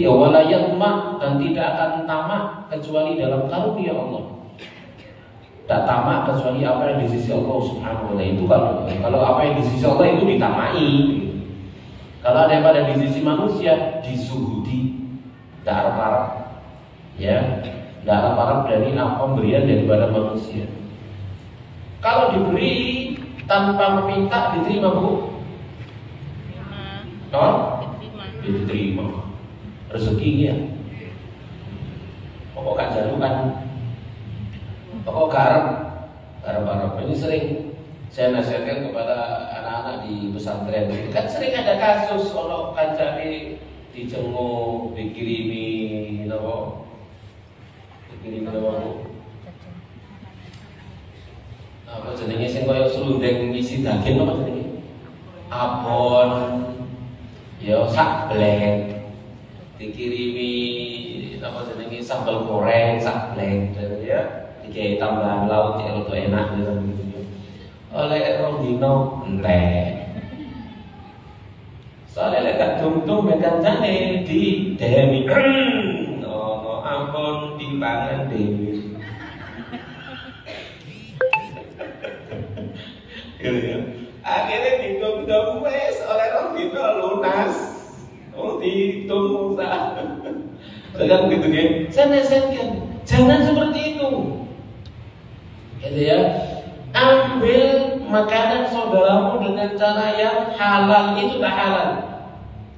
wala yatma, dan tidak akan tamak kecuali dalam karunia Allah. Tak tamak kecuali apa yang di sisi Allah Subhanahu wa ta'ala. Itu kalau apa yang di sisi Allah itu ditamai. Kalau ada yang pada di sisi manusia disuhudi, tidak harap-harap, ya, tidak harap-harap dari pemberian daripada manusia. Kalau diberi tanpa meminta diterima, Bu? Diterima. Rezeki ya. Pokok gak jalukan, pokok garap. Ini sering saya nasihatkan kepada anak-anak di pesantren. Kan sering ada kasus kalau kancane dijenguk, dikirimi apa jenenge sing kaya slundeng ngisi daging apa jenenge? Abon, ya sak blek. Dikirimi apa jenenge sambal goreng sak blek, ya. Dikai tambahan lauk ya rada enak gitu. Oleh rong dino entek. Soale lek gak dum-dum mek kancane di demi. No ampun dipangan dhewe. Gitu ya. Akhirnya dum-dum wis oleh rong dino lunas. Oh dihitung usaha. Jangan gitu ya. Saya nasihatkan, jangan seperti itu. Gitu ya. Ambil makanan saudaramu dengan cara yang halal, itu tak halal,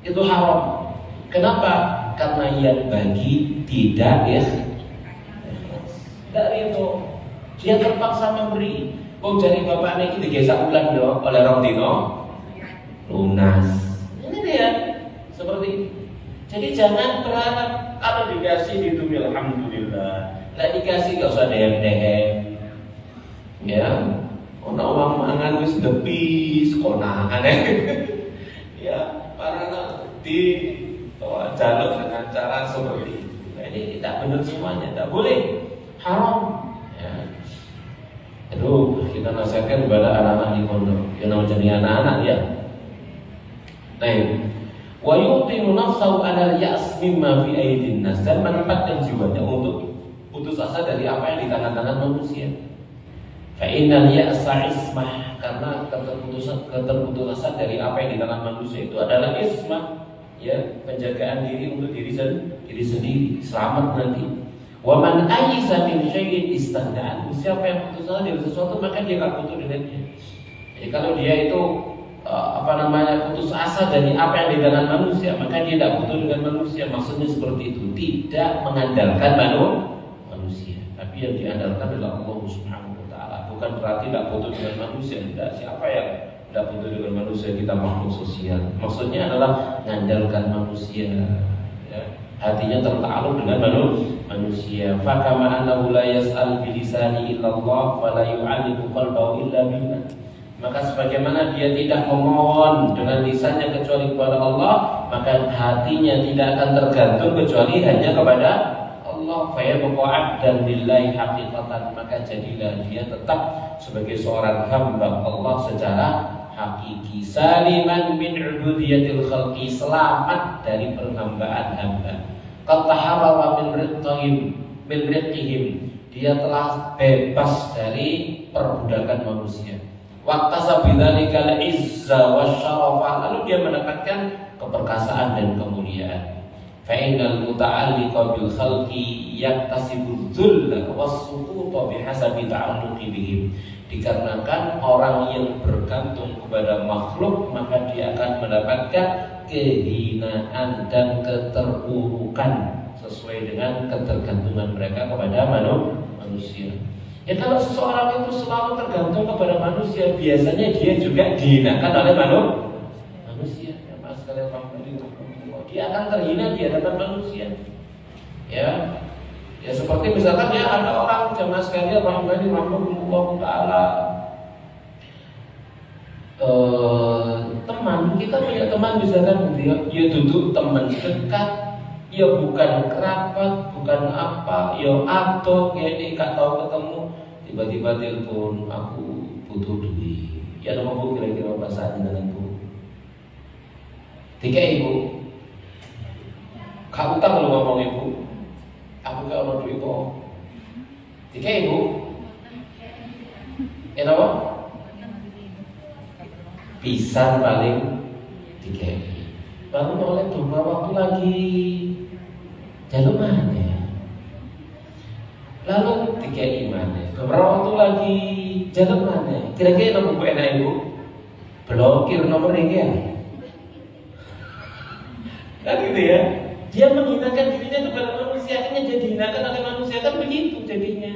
itu haram. Kenapa? Karena yang bagi tidak ya. Dari itu dia terpaksa memberi. Jadi bapaknya ini digesak ulang dong oleh rong dino lunas. Ini dia seperti itu. Jadi jangan berharap kalau dikasih itu alhamdulillah. Lah dikasih gak usah dehem-dehem. Ya, ono uang mangan wis depis konangan ya, para di jalur dengan cara seperti itu. Nah, ini tidak benar semuanya, tidak boleh, haram. Ya. kita nasihatkan kepada anak-anak di pondok yang namanya jadi anak-anak ya. Nah, wa yuqinu nafsahu ala al-ya's mimma fi aydin nas, dan menempatkan jiwanya untuk putus asa dari apa yang di tangan-tangan manusia. Fa innal ya'sa ismah, karena keterputusan dari apa yang di tangan manusia itu adalah ismah, ya, penjagaan diri untuk diri sendiri, selamat nanti. Wa man ayisa min syai'in istahda'an, siapa yang putus asa dari sesuatu maka dia akan putus dengannya. Jadi kalau dia itu putus asa dari apa yang di tangan manusia, maka dia tidak putus dengan manusia. Maksudnya seperti itu, tidak mengandalkan manusia, tapi yang diandalkan adalah Allah Subhanahu wa taala. Bukan berarti tidak putus dengan manusia, tidak. Siapa yang tidak putus dengan manusia? Kita makhluk sosial. Maksudnya adalah mengandalkan manusia, ya. Hatinya tertakluk dengan manusia. Fakama annahu la yas'al bilisani illallah wa la yu'alliqu qalbahu illa billah. Maka sebagaimana dia tidak memohon dengan lisannya kecuali kepada Allah, maka hatinya tidak akan tergantung kecuali hanya kepada Allah. Fa yabqa 'abdan lillahi haqiqatan, maka jadilah dia tetap sebagai seorang hamba Allah secara hakiki. Saliman min ubudiyatil khalqi, selamat dari penghambaan hamba. Qad taharrara min riqihim, dia telah bebas dari perbudakan manusia. Waqtasa bidzalikal izza wasyarafa, lalu dia mendapatkan keperkasaan dan kemuliaan. Fa innal muta'alliqa bil khalqi yaktasibu dzulla was-suquta bihasabi ta'alluqi bihim. Dikarenakan orang yang bergantung kepada makhluk, maka dia akan mendapatkan kehinaan dan keterpurukan sesuai dengan ketergantungan mereka kepada manusia. Ya, kalau seseorang itu selalu tergantung kepada manusia, biasanya dia juga dihinakan oleh manusia. Ya, Mas, kalian paham itu? Dia akan terhina di hadapan manusia. Ya, seperti misalkan ya ada orang jamaah sekalian rahimahullah taala, teman kita punya teman misalkan dia duduk teman dekat, ya bukan kerabat, bukan apa, ya atau ya ini gak tahu ketemu, tiba-tiba telepon, aku butuh duit. Ya nama bu kira-kira bahasa dengan bu. Tiga ibu, kau utang lu ngomong ibu, aku gak mau duit kok. Tiga ibu, ya apa? Pisan paling tiga ibu. Baru oleh beberapa waktu lagi jalur mana? Lalu tiga mana? Beberapa waktu lagi jalur mana? Kira-kira nomor enak ibu? Blokir nomor ini ya? Kan gitu ya? Dia menghinakan dirinya kepada manusia, akhirnya dia dihinakan oleh manusia, kan begitu jadinya.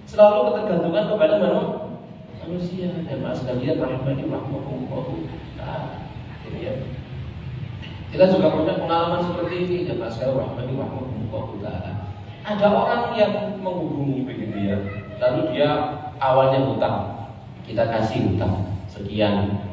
Selalu ketergantungan kepada manusia. Dan maaf sekalian rahimani rahmatullah. Gitu ya. Kita juga punya pengalaman seperti ini, dan maaf sekalian rahimani rahmatullah. Ada orang yang menghubungi begitu ya, lalu dia awalnya hutang, kita kasih hutang sekian.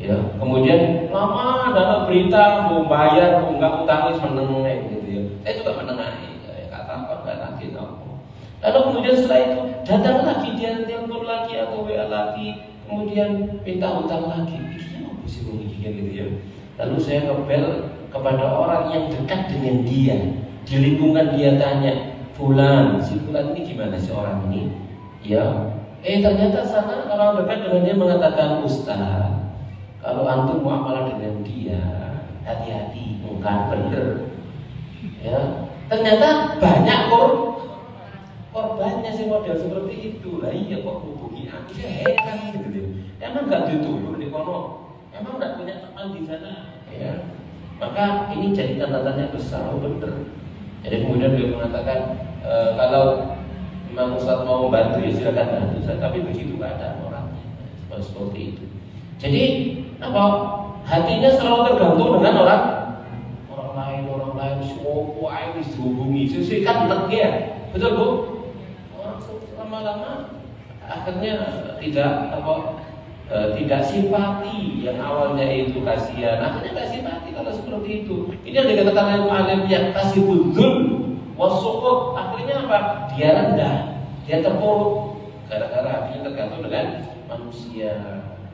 Ya, kemudian lama dalam berita mau bayar, mau nggak utangnya menengah gitu ya. Saya juga menengahi, kata apa nggak lagi apa. Lalu kemudian setelah itu datang lagi dia telepon lagi atau WA lagi, kemudian minta utang lagi. Ini apa sih begini gitu ya. Lalu saya ngepel kepada orang yang dekat dengan dia, di lingkungan dia tanya, Fulan, si Fulan ini gimana sih orang ini? Ya, ternyata sana orang dekat dengan dia mengatakan, Ustaz, kalau antum muamalah dengan dia, hati-hati, bukan bener. Ya, ternyata banyak korbannya sih model seperti itu. Lah iya kok hubungi aku, ya heran gitu. Emang nggak dituduh di kono, emang nggak punya teman di sana. Ya, maka ini jadi tanda-tanya besar, bener. Jadi kemudian dia mengatakan, kalau memang Ustaz mau bantu ya silakan bantu, tapi begitu keadaan orangnya seperti itu. Jadi apa? Hatinya selalu tergantung dengan orang lain. Semua ini dihubungi, sisi kan enak ya, betul bu? Lama-lama akhirnya tidak simpati, yang awalnya itu kasihan, akhirnya tidak simpati kalau seperti itu. Ini yang dikatakan alim yang kasih budul, wasukut, akhirnya apa? Dia rendah, dia terpuruk Gara-gara hatinya tergantung dengan manusia,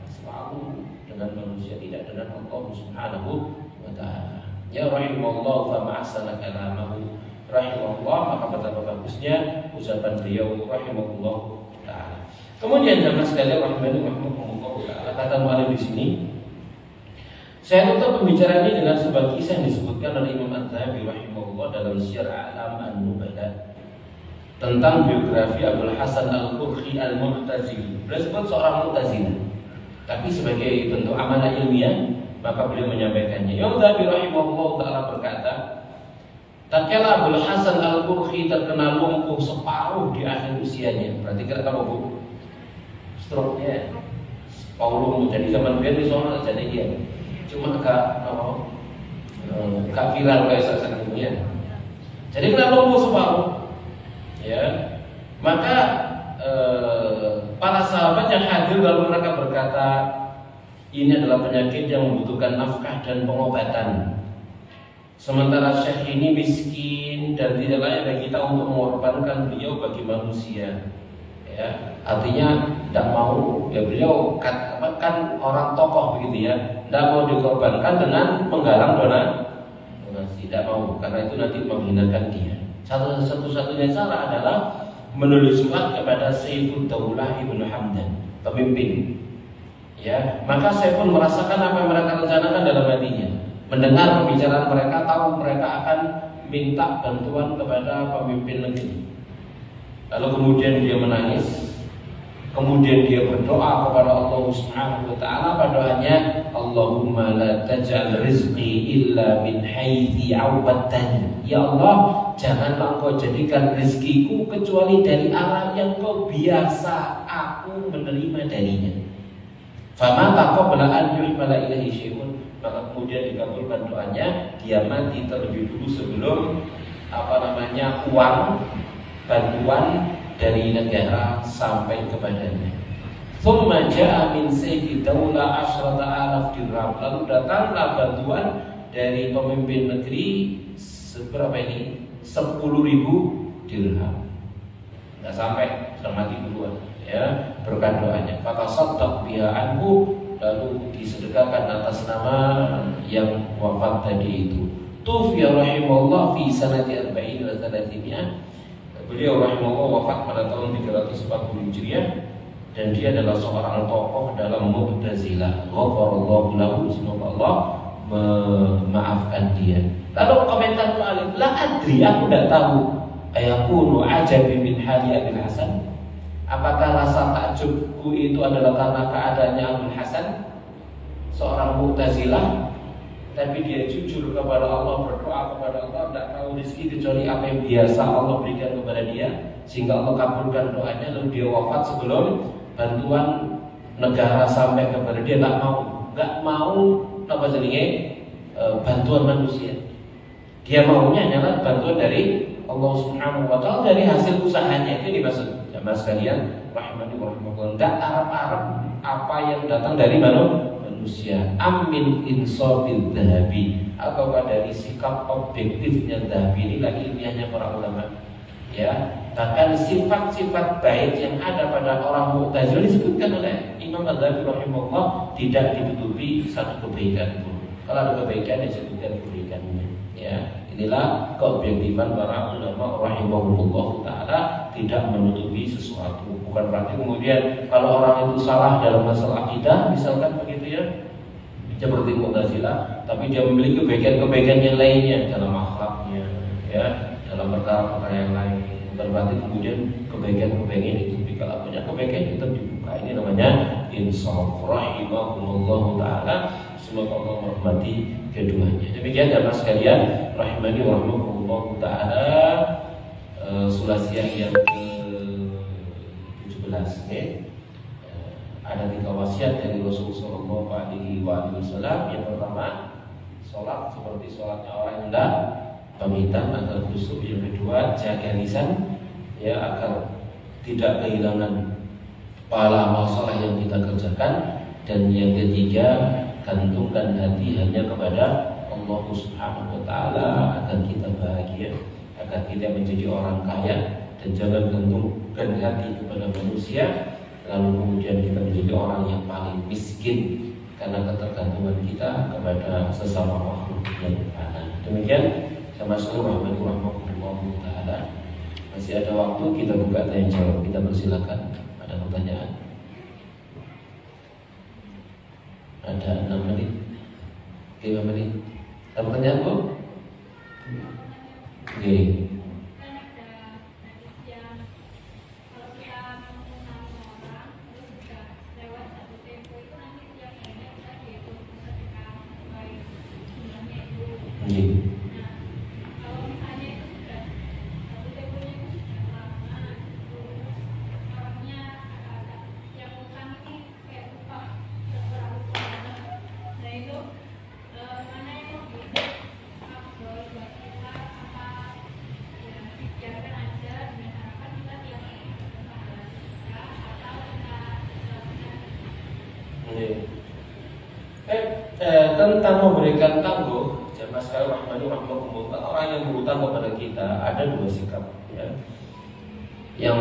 selalu dengan manusia, tidak dengan Allah Subhanahu wa ta'ala. Ya rahimahullah fa ma'asana kalamahu. Rahimahullah, maka betapa bagusnya ucapan beliau rahimahullah ta'ala. Kemudian jamaah sekalian rahimahullah ta'ala, kata mu'alif di sini, saya tutup pembicaraan ini dengan sebuah kisah yang disebutkan oleh Imam Adz-Dzahabi rahimahullah dalam Syiar A'lam An-Nubala tentang biografi Abul Hasan Al-Qurhi Al-Mu'tazili. Beliau sebut seorang Mu'tazilah, tapi sebagai bentuk amanah ilmiah maka beliau menyampaikannya. Imam Adz-Dzahabi rahimahullah ta'ala berkata, tatkala Abul Hasan Al-Qurhi terkena lumpuh separuh di akhir usianya, berarti kira kalau bu stroke-nya lumpuh. Jadi zaman beliau di sana jadi dia cuma gak viral kayak sekarang ini ya. Jadi kena lumpuh separuh, ya. Maka para sahabat yang hadir lalu mereka berkata, ini adalah penyakit yang membutuhkan nafkah dan pengobatan. Sementara Syekh ini miskin dan tidak layak bagi kita untuk mengorbankan beliau bagi manusia. Ya, artinya tidak mau, ya beliau kan orang tokoh begitu ya, tidak mau dikorbankan dengan menggalang donasi, tidak mau, karena itu nanti menghinakan dia. Satu-satunya cara adalah menulis surat kepada Saifud Daulah Ibnu Hamdan, pemimpin. Ya, maka saya pun merasakan apa yang mereka rencanakan dalam hatinya. Mendengar pembicaraan mereka, tahu mereka akan minta bantuan kepada pemimpin negeri. Lalu kemudian dia menangis, kemudian dia berdoa kepada Allah Subhanahu wa ta'ala. Pada doanya, Allahumma la taj'al rizqi illa min haitsi awwattani. Ya Allah, janganlah Engkau jadikan rizkiku kecuali dari arah yang Kau biasa aku menerima darinya. Fama taqabbala an yuhmala ilaihi syai'un. Maka kemudian dikabulkan doanya, dia mati terlebih dulu sebelum uang bantuan dari negara sampai kepadanya. Thumma ja'a min sayfi daulah 10,000 dirham. Lalu datanglah bantuan dari pemimpin negeri seberapa ini? 10.000 dirham. Enggak sampai, sudah mati duluan. Ya, berkat doanya. Maka saddaq biha anhu, lalu disedekahkan atas nama yang wafat tadi itu. Tufiya rahimahullah fi sanati 40 wa 300. Beliau rahimahullah wafat pada tahun 340 Hijriah dan dia adalah seorang tokoh dalam Mu'tazilah. Ghafarallahu lahu, semoga Allah memaafkan dia. Lalu komentar mu'alif, la adri, aku tidak tahu, ayakunu ajabi min hali Abil Hasan. Apakah rasa takjubku itu adalah karena keadaannya Abul Hasan, seorang Mu'tazilah, tapi dia jujur kepada Allah, berdoa kepada Allah, tidak tahu rezeki kecuali apa yang biasa Allah berikan kepada dia, sehingga Allah kabulkan doanya. Lalu dia wafat sebelum bantuan negara sampai kepada dia. Nggak mau bantuan manusia. Dia maunya hanyalah bantuan dari Allah Subhanahu wa ta'ala, dari hasil usahanya. Itu dimaksud jamaah sekalian rahimani wa rahimakumullah. Tidak harap-harap apa yang datang dari manusia. Amin insafil Dzahabi, atau dari sikap objektifnya Dzahabi. Ini lagi ilmiahnya para ulama. Ya, bahkan sifat-sifat baik yang ada pada orang Mu'tazilah disebutkan oleh Imam Adz-Dzahabi rahimahullah, tidak ditutupi satu kebaikan pun. Kalau ada kebaikan disebutkan kebaikannya. Ya, inilah keobjektifan para ulama rahimahullah taala, tidak menutupi sesuatu. Bukan berarti kemudian kalau orang itu salah dalam masalah akidah, misalkan begitu ya, seperti Mu'tazilah, tapi dia memiliki kebaikan-kebaikan yang lainnya dalam akhlaknya, ya, dalam perkara-perkara yang lain. Bukan berarti kemudian kebaikan-kebaikan itu kalau punya kebaikan tetap dibuka. Ini namanya insaf rahimahumullah taala. Semoga Allah merahmati keduanya. Demikian jamaah sekalian rahimani wa rahimahumullah taala, sulasiah yang ke-17 ya. Ada 3 wasiat dari Rasulullah sallallahu alaihi wasallam. Yang pertama, sholat seperti sholatnya orang yang hendak pamitan agar khusyuk. Yang kedua, jaga lisan ya, agar tidak kehilangan pahala amal saleh yang kita kerjakan. Dan yang ketiga, gantungkan hati hanya kepada Allah Subhanahu wa ta'ala agar kita bahagia, agar kita menjadi orang kaya dan jangan gantungkan hati kepada manusia, lalu kemudian kita menjadi orang yang paling miskin karena ketergantungan kita kepada sesama makhluk yang ada. Demikian sama seluruh rahmatullah taala. Masih ada waktu, kita buka tanya jawab. Kita persilakan, ada pertanyaan. Ada 6 menit, 5 menit. Ada pertanyaan Bu? Oke. Tentang memberikan tangguh, jamaah sekalian rahimahumullah, orang yang berhutang kepada kita ada 2 sikap ya. Yang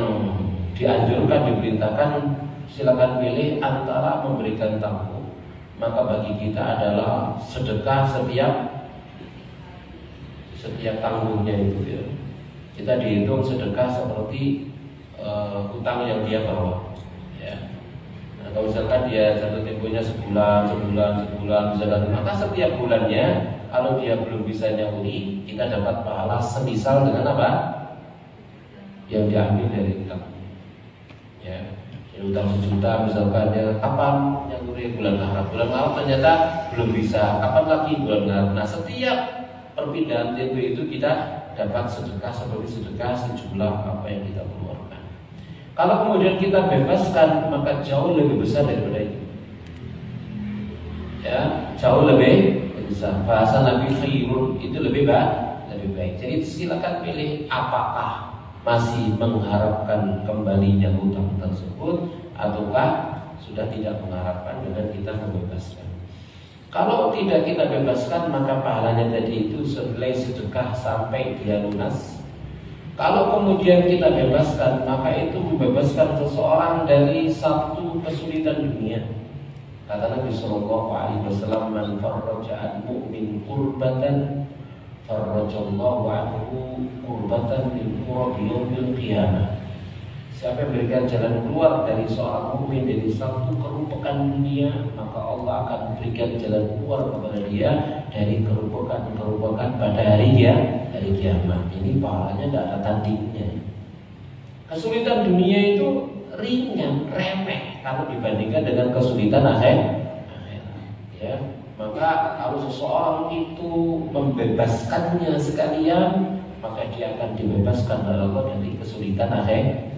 dianjurkan, diperintahkan, silakan pilih antara memberikan tangguh, maka bagi kita adalah sedekah setiap tangguhnya itu ya. Kita dihitung sedekah seperti hutang yang dia bawa ya. Atau misalkan dia jatuh temponya sebulan, misalkan, maka setiap bulannya kalau dia belum bisa nyauri, kita dapat pahala semisal dengan apa? Yang diambil dari utang. Ya, jadi utang 1 juta misalkan, dia kapan nyauri? Bulan Maret ternyata belum bisa. Kapan lagi? Bulan Maret. Nah, setiap perpindahan tempo itu kita dapat sedekah seperti sedekah sejumlah apa yang kita keluarkan. Kalau kemudian kita bebaskan, maka jauh lebih besar daripada itu. Ya, jauh lebih besar. Bahasa Nabi khairun itu lebih baik. Jadi silakan pilih apakah masih mengharapkan kembalinya hutang tersebut ataukah sudah tidak mengharapkan dengan kita membebaskan. Kalau tidak kita bebaskan, maka pahalanya tadi itu senilai sedekah sampai dia lunas. Kalau kemudian kita bebaskan, maka itu membebaskan seseorang dari satu kesulitan dunia. Kata Nabi Sallallahu Alaihi Wasallam, "Man farraja an mu'min kurbatan, farrajallahu anhu kurbatan min kurabi yaumil qiyamah." Siapa yang berikan jalan keluar dari seorang mukmin dari satu kerupukan dunia, maka Allah akan berikan jalan keluar kepada dia dari kerupukan pada hari kiamat. Ini pahalanya tidak ada tandingnya. Kesulitan dunia itu ringan, remeh kalau dibandingkan dengan kesulitan akhirat. Ya, maka kalau seseorang itu membebaskannya sekalian, maka dia akan dibebaskan oleh Allah dari kesulitan akhirat.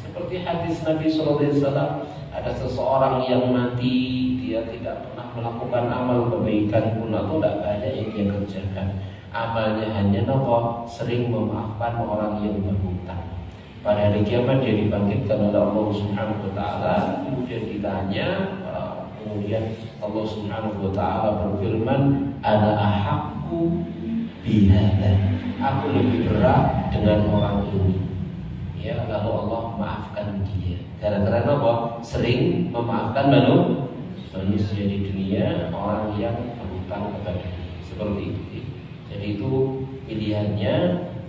Seperti hadis Nabi SAW, ada seseorang yang mati, dia tidak pernah melakukan amal kebaikan pun atau tidak banyak yang dia kerjakan. Amalnya hanya sering memaafkan orang yang berhutang. Pada hari kiamat dia dibangkitkan oleh Allah Subhanahu Wa Taala, kemudian ditanya, kemudian Allah Subhanahu Wa Taala berfirman, "Ana ahaqqu bihada." Aku lebih berat dengan orang ini. Ya, lalu Allah maafkan dia. Gara-gara apa? Sering memaafkan manusia di dunia, orang yang berhutang kepada dia. Seperti itu. Jadi itu pilihannya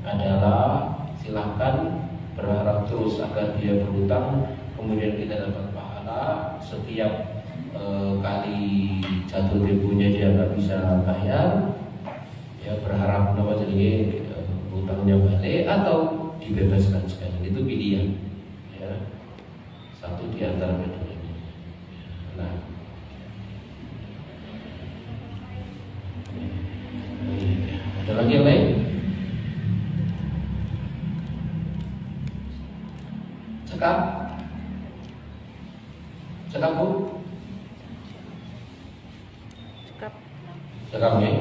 adalah silahkan berharap terus agar dia berhutang, kemudian kita dapat pahala setiap kali jatuh temponya dia nggak bisa bayar, ya berharap jadi hutangnya balik atau dibebaskan sekali. Itu pilihan ya, satu di antara keduanya. Nah, ada lagi yang lain? Cekap Bu? Cekap ya?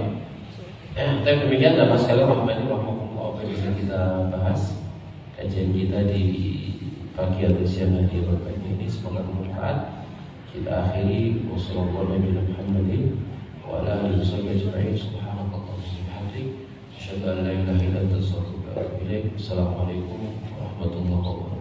Tapi demikian dalam sekali rahmatullah apa yang bisa kita bahas kajian kita di pagi atau siang hari ini, semoga bermanfaat. Kita akhiri wassalamualaikum warahmatullahi wabarakatuh. Assalamualaikum warahmatullahi wabarakatuh. warahmatullahi wabarakatuh.